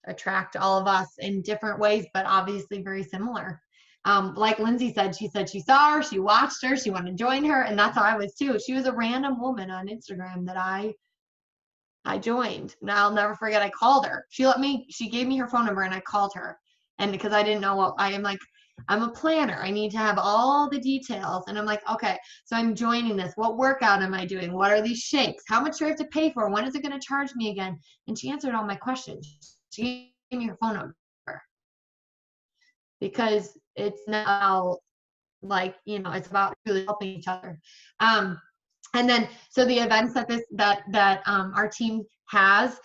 attract all of us in different ways, but obviously very similar. Like Lindsay said she saw her, she watched her, she wanted to join her, and that's how I was too. She was a random woman on Instagram that I joined, and I'll never forget, I called her. She gave me her phone number, and I called her, and because I didn't know what I'm a planner. I need to have all the details, and I'm like, okay, so I'm joining this. What workout am I doing? What are these shakes? How much do I have to pay for? When is it going to charge me again? And she answered all my questions. She gave me her phone number because it's now, like, you know, it's about really helping each other. And then, so the events that our team has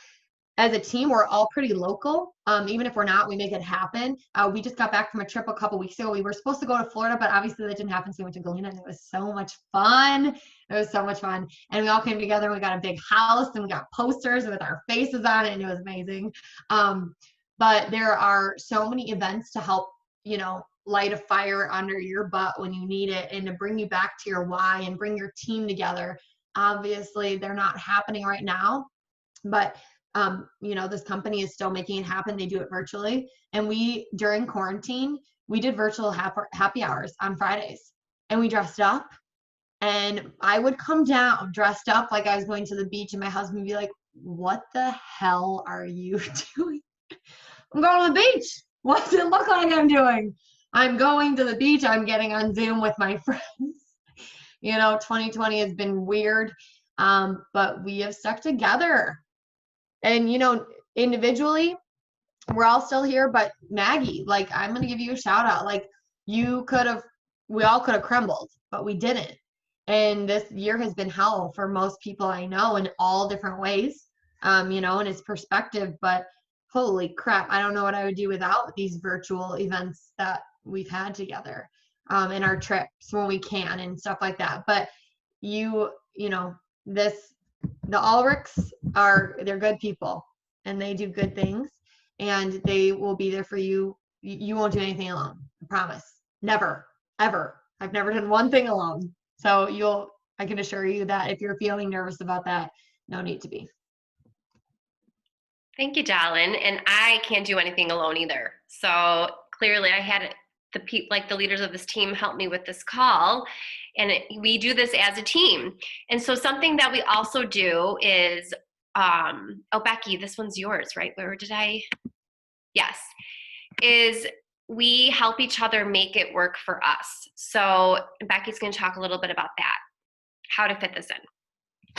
as a team, we're all pretty local. Even if we're not, we make it happen. We just got back from a trip a couple weeks ago. We were supposed to go to Florida, but obviously that didn't happen. So we went to Galena, and it was so much fun. It was so much fun. And we all came together, and we got a big house, and we got posters with our faces on it, and it was amazing. But there are so many events to help, you know, light a fire under your butt when you need it, and to bring you back to your why and bring your team together. Obviously, they're not happening right now, but you know, this company is still making it happen. They do it virtually. And during quarantine, we did virtual happy hours on Fridays, and we dressed up, and I would come down dressed up like I was going to the beach, and my husband would be like, what the hell are you doing? I'm going to the beach. What's it look like I'm doing? I'm going to the beach. I'm getting on Zoom with my friends. You know, 2020 has been weird, but we have stuck together. And, you know, individually, we're all still here, but Maggie, like, I'm going to give you a shout out. Like, we all could have crumbled, but we didn't. And this year has been hell for most people I know in all different ways, you know, and it's perspective, but holy crap, I don't know what I would do without these virtual events that we've had together, and our trips when we can and stuff like that. But you know, the Ulrichs they're good people, and they do good things, and they will be there for you. You won't do anything alone. I promise. Never, ever. I've never done one thing alone. So I can assure you that if you're feeling nervous about that, no need to be. Thank you, Dallin. And I can't do anything alone either. So clearly I had the leaders of this team help me with this call, and we do this as a team. And so something that we also do is, oh, Becky, this one's yours, right? Yes, is we help each other make it work for us. So Becky's going to talk a little bit about that, how to fit this in.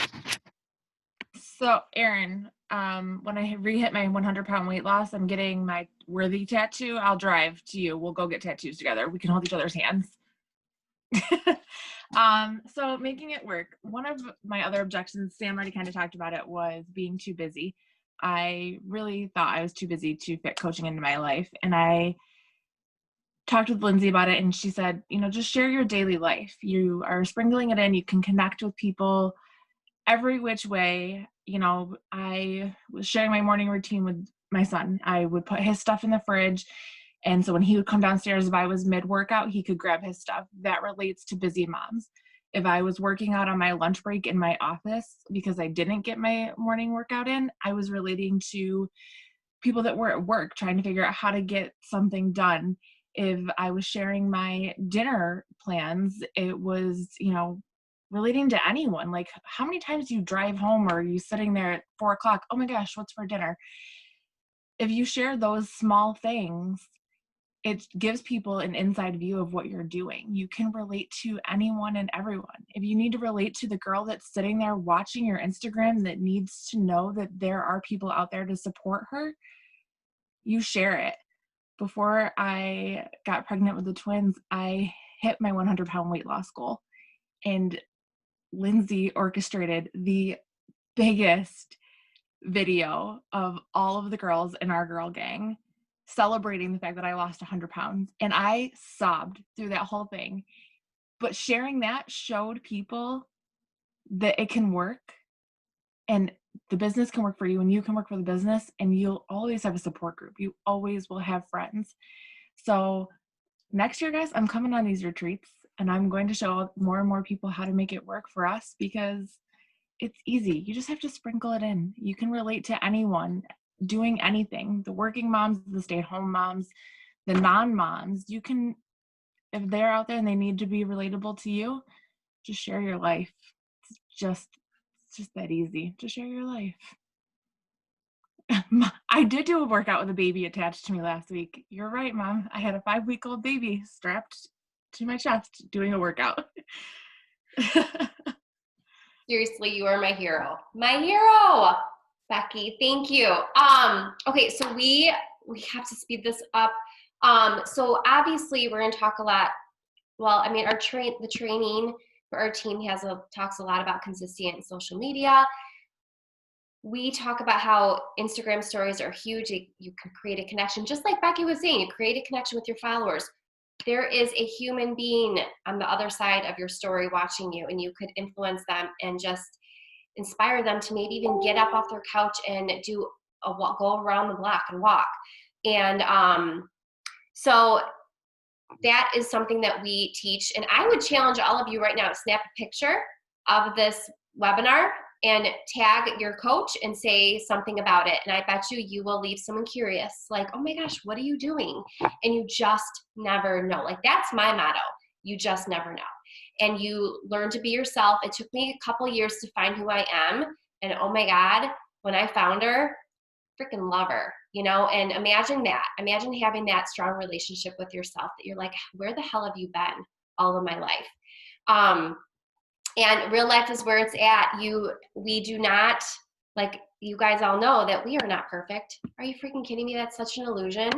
So, Erin, when I re-hit my 100-pound weight loss, I'm getting my Worthy tattoo. I'll drive to you. We'll go get tattoos together. We can hold each other's hands. So making it work. One of my other objections, Sam already kind of talked about it, was being too busy. I really thought I was too busy to fit coaching into my life. And I talked with Lindsay about it, and she said, you know, just share your daily life. You are sprinkling it in. You can connect with people every which way. You know, I was sharing my morning routine with my son. I would put his stuff in the fridge, and so when he would come downstairs, if I was mid-workout, he could grab his stuff. That relates to busy moms. If I was working out on my lunch break in my office because I didn't get my morning workout in, I was relating to people that were at work trying to figure out how to get something done. If I was sharing my dinner plans, it was, relating to anyone. Like, how many times do you drive home, or are you sitting there at 4 o'clock? Oh my gosh, what's for dinner? If you share those small things, it gives people an inside view of what you're doing. You can relate to anyone and everyone. If you need to relate to the girl that's sitting there watching your Instagram that needs to know that there are people out there to support her, you share it. Before I got pregnant with the twins, I hit my 100-pound weight loss goal. And Lindsay orchestrated the biggest video of all of the girls in our girl gang celebrating the fact that I lost 100 pounds. And I sobbed through that whole thing. But sharing that showed people that it can work, and the business can work for you, and you can work for the business, and you'll always have a support group. You always will have friends. So next year, guys, I'm coming on these retreats, and I'm going to show more and more people how to make it work for us, because it's easy. You just have to sprinkle it in. You can relate to anyone doing anything. The working moms, the stay-at-home moms, the non-moms. You can, if they're out there and they need to be relatable to you, just share your life. It's just that easy. Just share your life. I did do a workout with a baby attached to me last week. You're right, Mom. I had a 5-week-old baby strapped to my chest doing a workout. Seriously, you are my hero. My hero, Becky. Thank you. Okay, so we have to speed this up. So obviously we're going to talk a lot. Well, I mean, the training for our team talks a lot about consistency in social media. We talk about how Instagram stories are huge. You can create a connection, just like Becky was saying. You create a connection with your followers. There is a human being on the other side of your story watching you, and you could influence them and just inspire them to maybe even get up off their couch and do a walk, go around the block and walk. And so that is something that we teach. And I would challenge all of you right now to snap a picture of this webinar and tag your coach and say something about it. And I bet you will leave someone curious, like, oh my gosh, what are you doing? And you just never know. Like, that's my motto. You just never know. And you learn to be yourself. It took me a couple years to find who I am. And oh my God, when I found her, freaking love her, and imagine that. Imagine having that strong relationship with yourself that you're like, where the hell have you been all of my life? And real life is where it's at. We do not, like, you guys all know that we are not perfect. Are you freaking kidding me? That's such an illusion.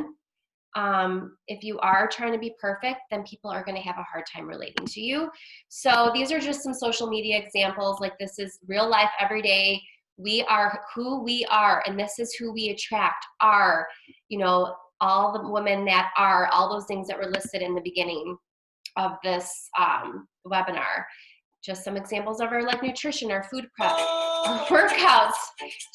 If you are trying to be perfect, then people are going to have a hard time relating to you. So these are just some social media examples. Like, this is real life, every day. We are who we are, and this is who we attract. All the women that are, all those things that were listed in the beginning of this webinar. Just some examples of our nutrition, our food prep, our workouts,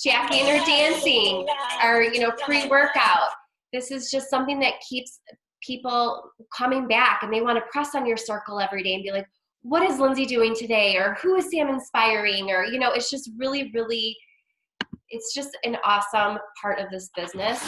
Jackie and her dancing, our pre-workout. This is just something that keeps people coming back, and they want to press on your circle every day and be like, what is Lindsay doing today? Or who is Sam inspiring? Or, it's just really, really, it's just an awesome part of this business.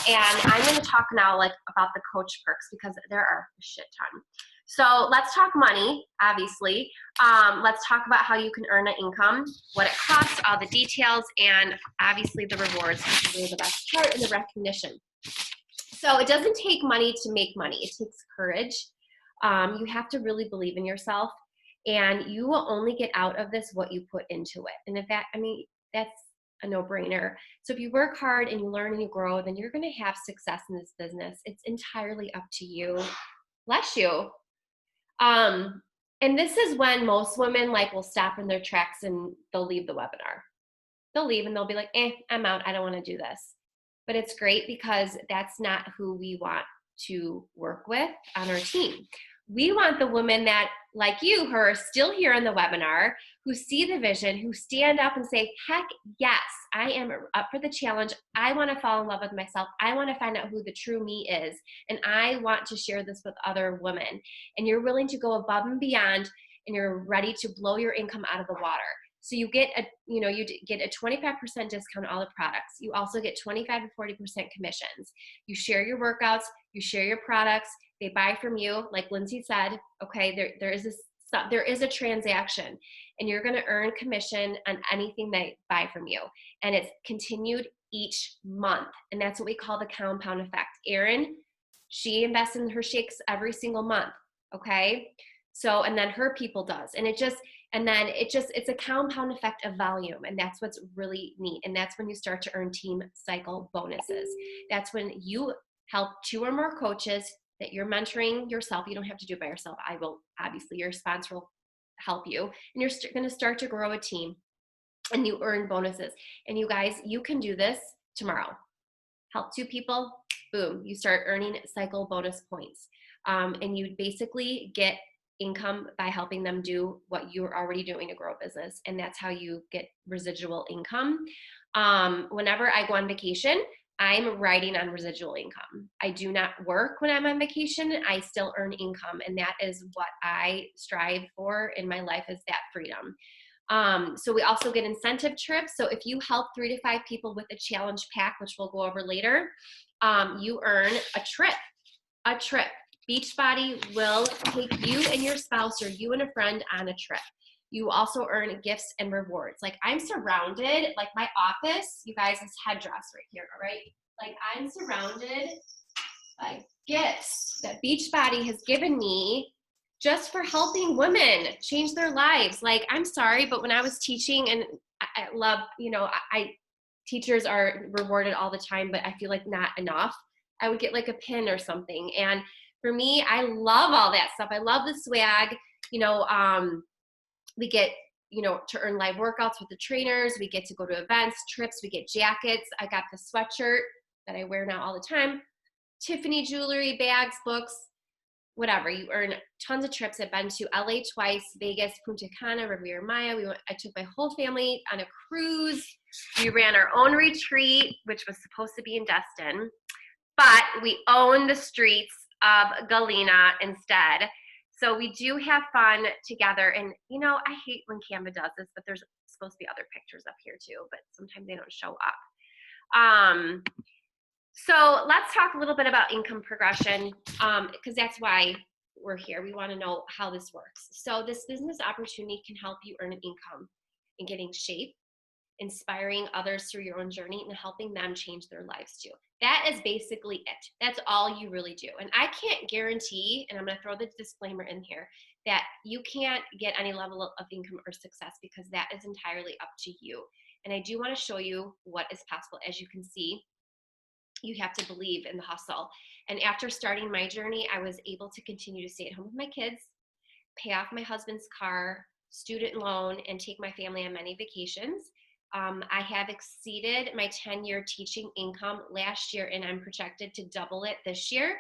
And I'm going to talk now about the coach perks, because there are a shit ton. So let's talk money, obviously. Let's talk about how you can earn an income, what it costs, all the details, and obviously the rewards, which is really the best part, and the recognition. So it doesn't take money to make money. It takes courage. You have to really believe in yourself, and you will only get out of this what you put into it. And in fact, that's a no-brainer. So if you work hard and you learn and you grow, then you're going to have success in this business. It's entirely up to you. Bless you. And this is when most women will stop in their tracks and they'll leave the webinar. They'll leave and they'll be like, I'm out. I don't want to do this. But it's great, because that's not who we want to work with on our team. We want the women that, like you, who are still here in the webinar, who see the vision, who stand up and say, heck yes, I am up for the challenge. I want to fall in love with myself. I want to find out who the true me is. And I want to share this with other women. And you're willing to go above and beyond, and you're ready to blow your income out of the water. So you get a 25% discount on all the products. You also get 25 to 40% commissions. You share your workouts, you share your products. They buy from you, like Lindsay said, okay, there is a transaction, and you're going to earn commission on anything they buy from you. And it's continued each month. And that's what we call the compound effect. Erin, she invests in her shakes every single month. Okay. So, and then her people does. And it's a compound effect of volume. And that's what's really neat. And that's when you start to earn team cycle bonuses. That's when you help 2 or more coaches that you're mentoring yourself. You don't have to do it by yourself. I will, obviously, your sponsor will help you. And you're going to start to grow a team, and you earn bonuses. And you guys, you can do this tomorrow. Help 2 people, boom, you start earning cycle bonus points. And you basically get income by helping them do what you're already doing to grow a business. And that's how you get residual income. Whenever I go on vacation, I'm riding on residual income. I do not work when I'm on vacation. I still earn income. And that is what I strive for in my life, is that freedom. So we also get incentive trips. So if you help 3 to 5 people with a challenge pack, which we'll go over later, you earn a trip. Beachbody will take you and your spouse, or you and a friend, on a trip. You also earn gifts and rewards. Like, I'm surrounded, like my office, you guys, is headdress right here, all right? Like, I'm surrounded by gifts that Beachbody has given me just for helping women change their lives. Like, I'm sorry, but when I was teaching, and I love, teachers are rewarded all the time, but I feel like not enough. I would get like a pin or something. And for me, I love all that stuff. I love the swag, we get, to earn live workouts with the trainers. We get to go to events, trips. We get jackets. I got the sweatshirt that I wear now all the time. Tiffany jewelry, bags, books, whatever. You earn tons of trips. I've been to LA twice, Vegas, Punta Cana, Riviera Maya. I took my whole family on a cruise. We ran our own retreat, which was supposed to be in Destin, but we own the streets of Galena instead. So we do have fun together. And, I hate when Canva does this, but there's supposed to be other pictures up here too, but sometimes they don't show up. So let's talk a little bit about income progression, because that's why we're here. We want to know how this works. So this business opportunity can help you earn an income in getting shape, inspiring others through your own journey, and helping them change their lives too. That is basically it. That's all you really do. And I can't guarantee, and I'm going to throw the disclaimer in here, that you can't get any level of income or success, because that is entirely up to you. And I do want to show you what is possible. As you can see, you have to believe in the hustle. And after starting my journey, I was able to continue to stay at home with my kids, pay off my husband's car, student loan, and take my family on many vacations. I have exceeded my 10-year teaching income last year, and I'm projected to double it this year.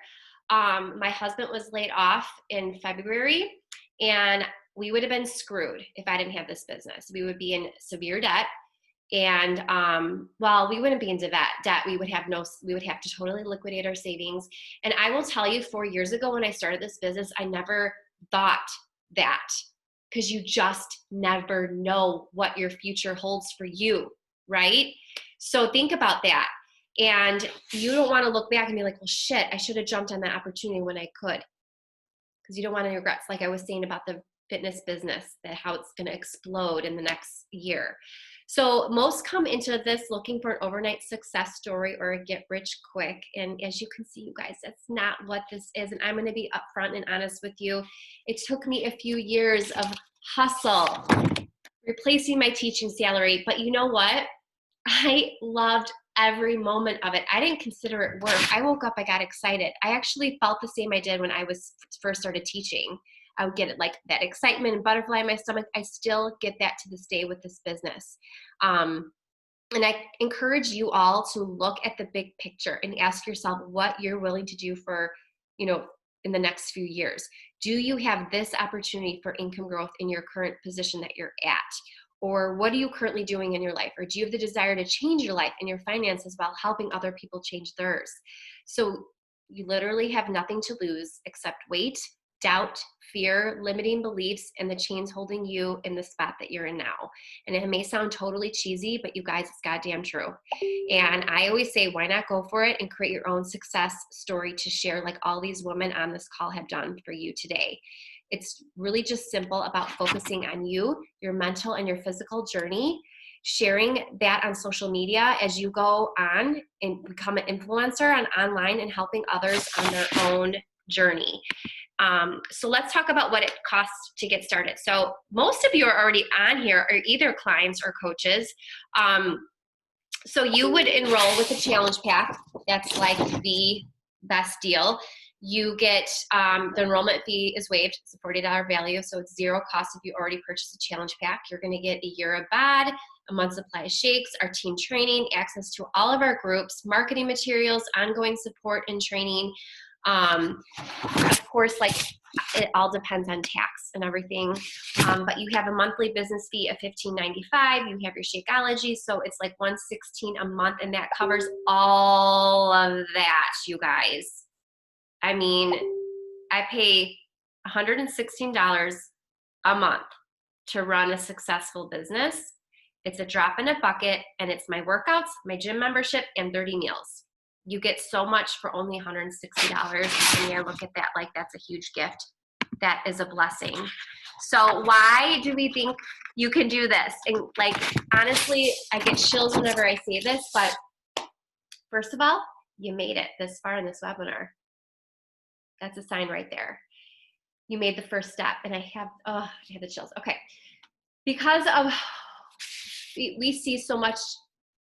My husband was laid off in February, and we would have been screwed if I didn't have this business. We would be in severe debt. And we wouldn't be in debt. We would have to totally liquidate our savings. And I will tell you, 4 years ago when I started this business, I never thought that, because you just never know what your future holds for you, right? So think about that. And you don't want to look back and be like, well, shit, I should have jumped on that opportunity when I could. Because you don't want any regrets. Like I was saying about the fitness business, that how it's going to explode in the next year. So most come into this looking for an overnight success story or a get rich quick. And as you can see, you guys, that's not what this is. And I'm going to be upfront and honest with you. It took me a few years of hustle, replacing my teaching salary. But you know what? I loved every moment of it. I didn't consider it work. I woke up, I got excited. I actually felt the same I did when I was first started teaching. I would get it, like that excitement and butterfly in my stomach. I still get that to this day with this business. And I encourage you all to look at the big picture and ask yourself what you're willing to do for, in the next few years. Do you have this opportunity for income growth in your current position that you're at? Or what are you currently doing in your life? Or do you have the desire to change your life and your finances while helping other people change theirs? So you literally have nothing to lose except wait, doubt, fear, limiting beliefs, and the chains holding you in the spot that you're in now. And it may sound totally cheesy, but you guys, it's goddamn true. And I always say, why not go for it and create your own success story to share, like all these women on this call have done for you today. It's really just simple about focusing on you, your mental and your physical journey, sharing that on social media as you go on and become an influencer on online and helping others on their own journey. So let's talk about what it costs to get started. So most of you are already on here are either clients or coaches. So you would enroll with a challenge pack. That's like the best deal. You get, the enrollment fee is waived. It's a $40 value, so it's zero cost if you already purchased a challenge pack. You're gonna get a year of bod, a month's supply of shakes, our team training, access to all of our groups, marketing materials, ongoing support and training. Of course, like it all depends on tax and everything. But you have a monthly business fee of $15.95. You have your Shakeology, so it's like $116 a month, and that covers all of that, you guys. I mean, I pay $116 a month to run a successful business. It's a drop in a bucket, and it's my workouts, my gym membership, and 30 meals. You get so much for only $160. And yeah, look at that, like that's a huge gift. That is a blessing. So why do we think you can do this? And like, honestly, I get chills whenever I say this, but first of all, you made it this far in this webinar. That's a sign right there. You made the first step, and I have the chills. Okay, because of we see so much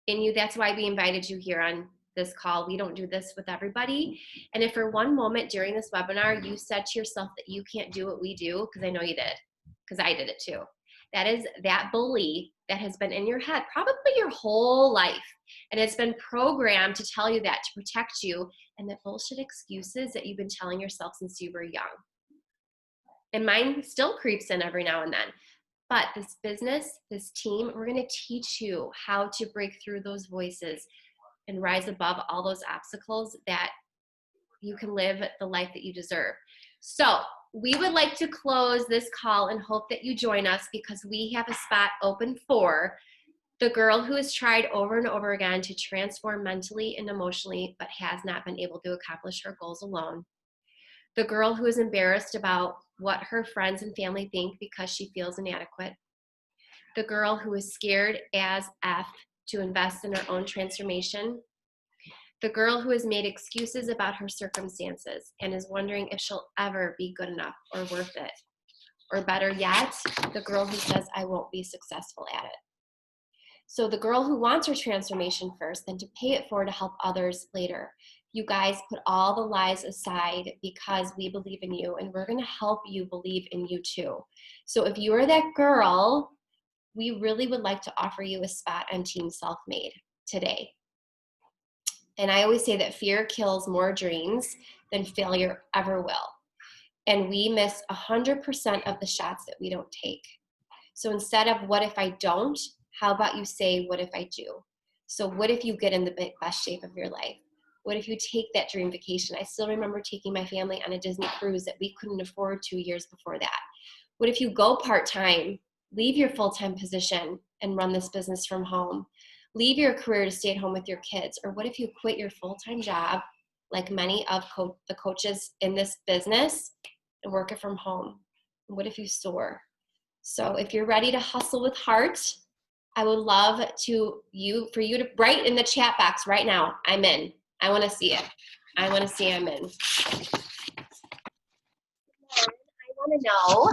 in you. That's why we invited you here on this call. We don't do this with everybody. And if for one moment during this webinar you said to yourself that you can't do what we do, because I know you did, because I did it too. That is that bully that has been in your head probably your whole life. And it's been programmed to tell you that, to protect you, and the bullshit excuses that you've been telling yourself since you were young. And mine still creeps in every now and then. But this business, this team, we're going to teach you how to break through those voices and rise above all those obstacles that you can live the life that you deserve. So we would like to close this call and hope that you join us, because we have a spot open for the girl who has tried over and over again to transform mentally and emotionally, but has not been able to accomplish her goals alone. The girl who is embarrassed about what her friends and family think because she feels inadequate. The girl who is scared as F to invest in her own transformation. The girl who has made excuses about her circumstances and is wondering if she'll ever be good enough or worth it. Or better yet, the girl who says, I won't be successful at it. So the girl who wants her transformation first, then to pay it forward to help others later. You guys put all the lies aside because we believe in you, and we're going to help you believe in you too. So if you are that girl, we really would like to offer you a spot on Team Self-Made today. And I always say that fear kills more dreams than failure ever will. And we miss 100% of the shots that we don't take. So instead of what if I don't, how about you say, what if I do? So what if you get in the best shape of your life? What if you take that dream vacation? I still remember taking my family on a Disney cruise that we couldn't afford 2 years before that. What if you go part-time, leave your full-time position and run this business from home? Leave your career to stay at home with your kids? Or what if you quit your full-time job, like many of the coaches in this business, and work it from home? And what if you soar? So if you're ready to hustle with heart, I would love for you to write in the chat box right now, I'm in. I want to see it. I want to see I'm in. I want to know,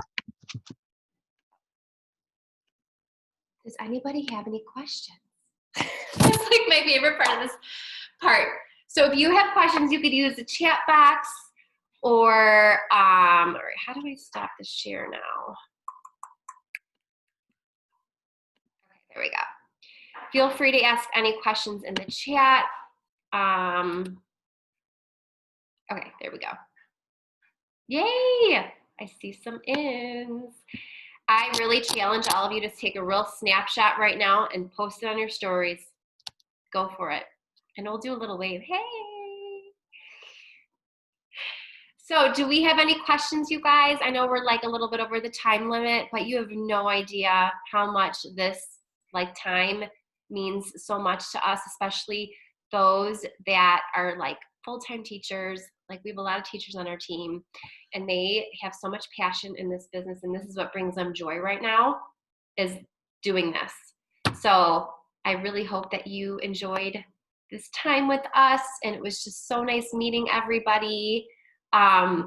does anybody have any questions? That's like my favorite part of this part. So if you have questions, you could use the chat box, or all right, how do I stop the share now? Okay, there we go. Feel free to ask any questions in the chat. Okay, there we go. Yay! I see some ins. I really challenge all of you to take a real snapshot right now and post it on your stories. Go for it. And we'll do a little wave. Hey! So do we have any questions, you guys? I know we're like a little bit over the time limit, but you have no idea how much this like time means so much to us, especially those that are like full-time teachers. Like we have a lot of teachers on our team and they have so much passion in this business, and this is what brings them joy right now, is doing this. So I really hope that you enjoyed this time with us, and it was just so nice meeting everybody. I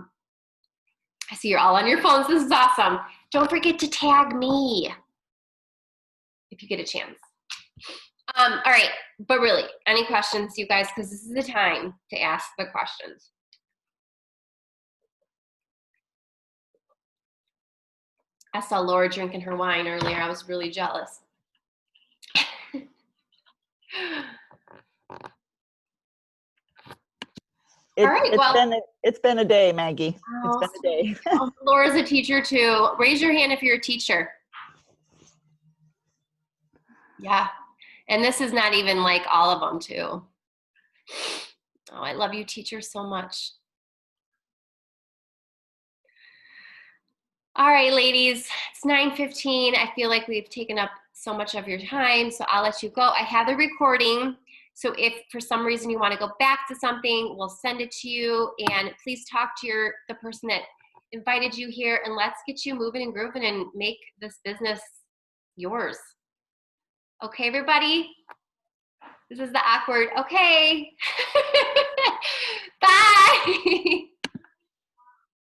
see you're all on your phones. This is awesome. Don't forget to tag me if you get a chance. All right, but really, any questions, you guys, because this is the time to ask the questions. I saw Laura drinking her wine earlier. I was really jealous. All right, well, It's been a day, Maggie. It's been a day. Oh, Laura's a teacher too. Raise your hand if you're a teacher. Yeah, and this is not even like all of them too. Oh, I love you teachers so much. All right, ladies, it's 9:15. I feel like we've taken up so much of your time, so I'll let you go. I have the recording, so if for some reason you want to go back to something, we'll send it to you, and please talk to the person that invited you here, and let's get you moving and grooving and make this business yours. Okay, everybody? This is the awkward, okay.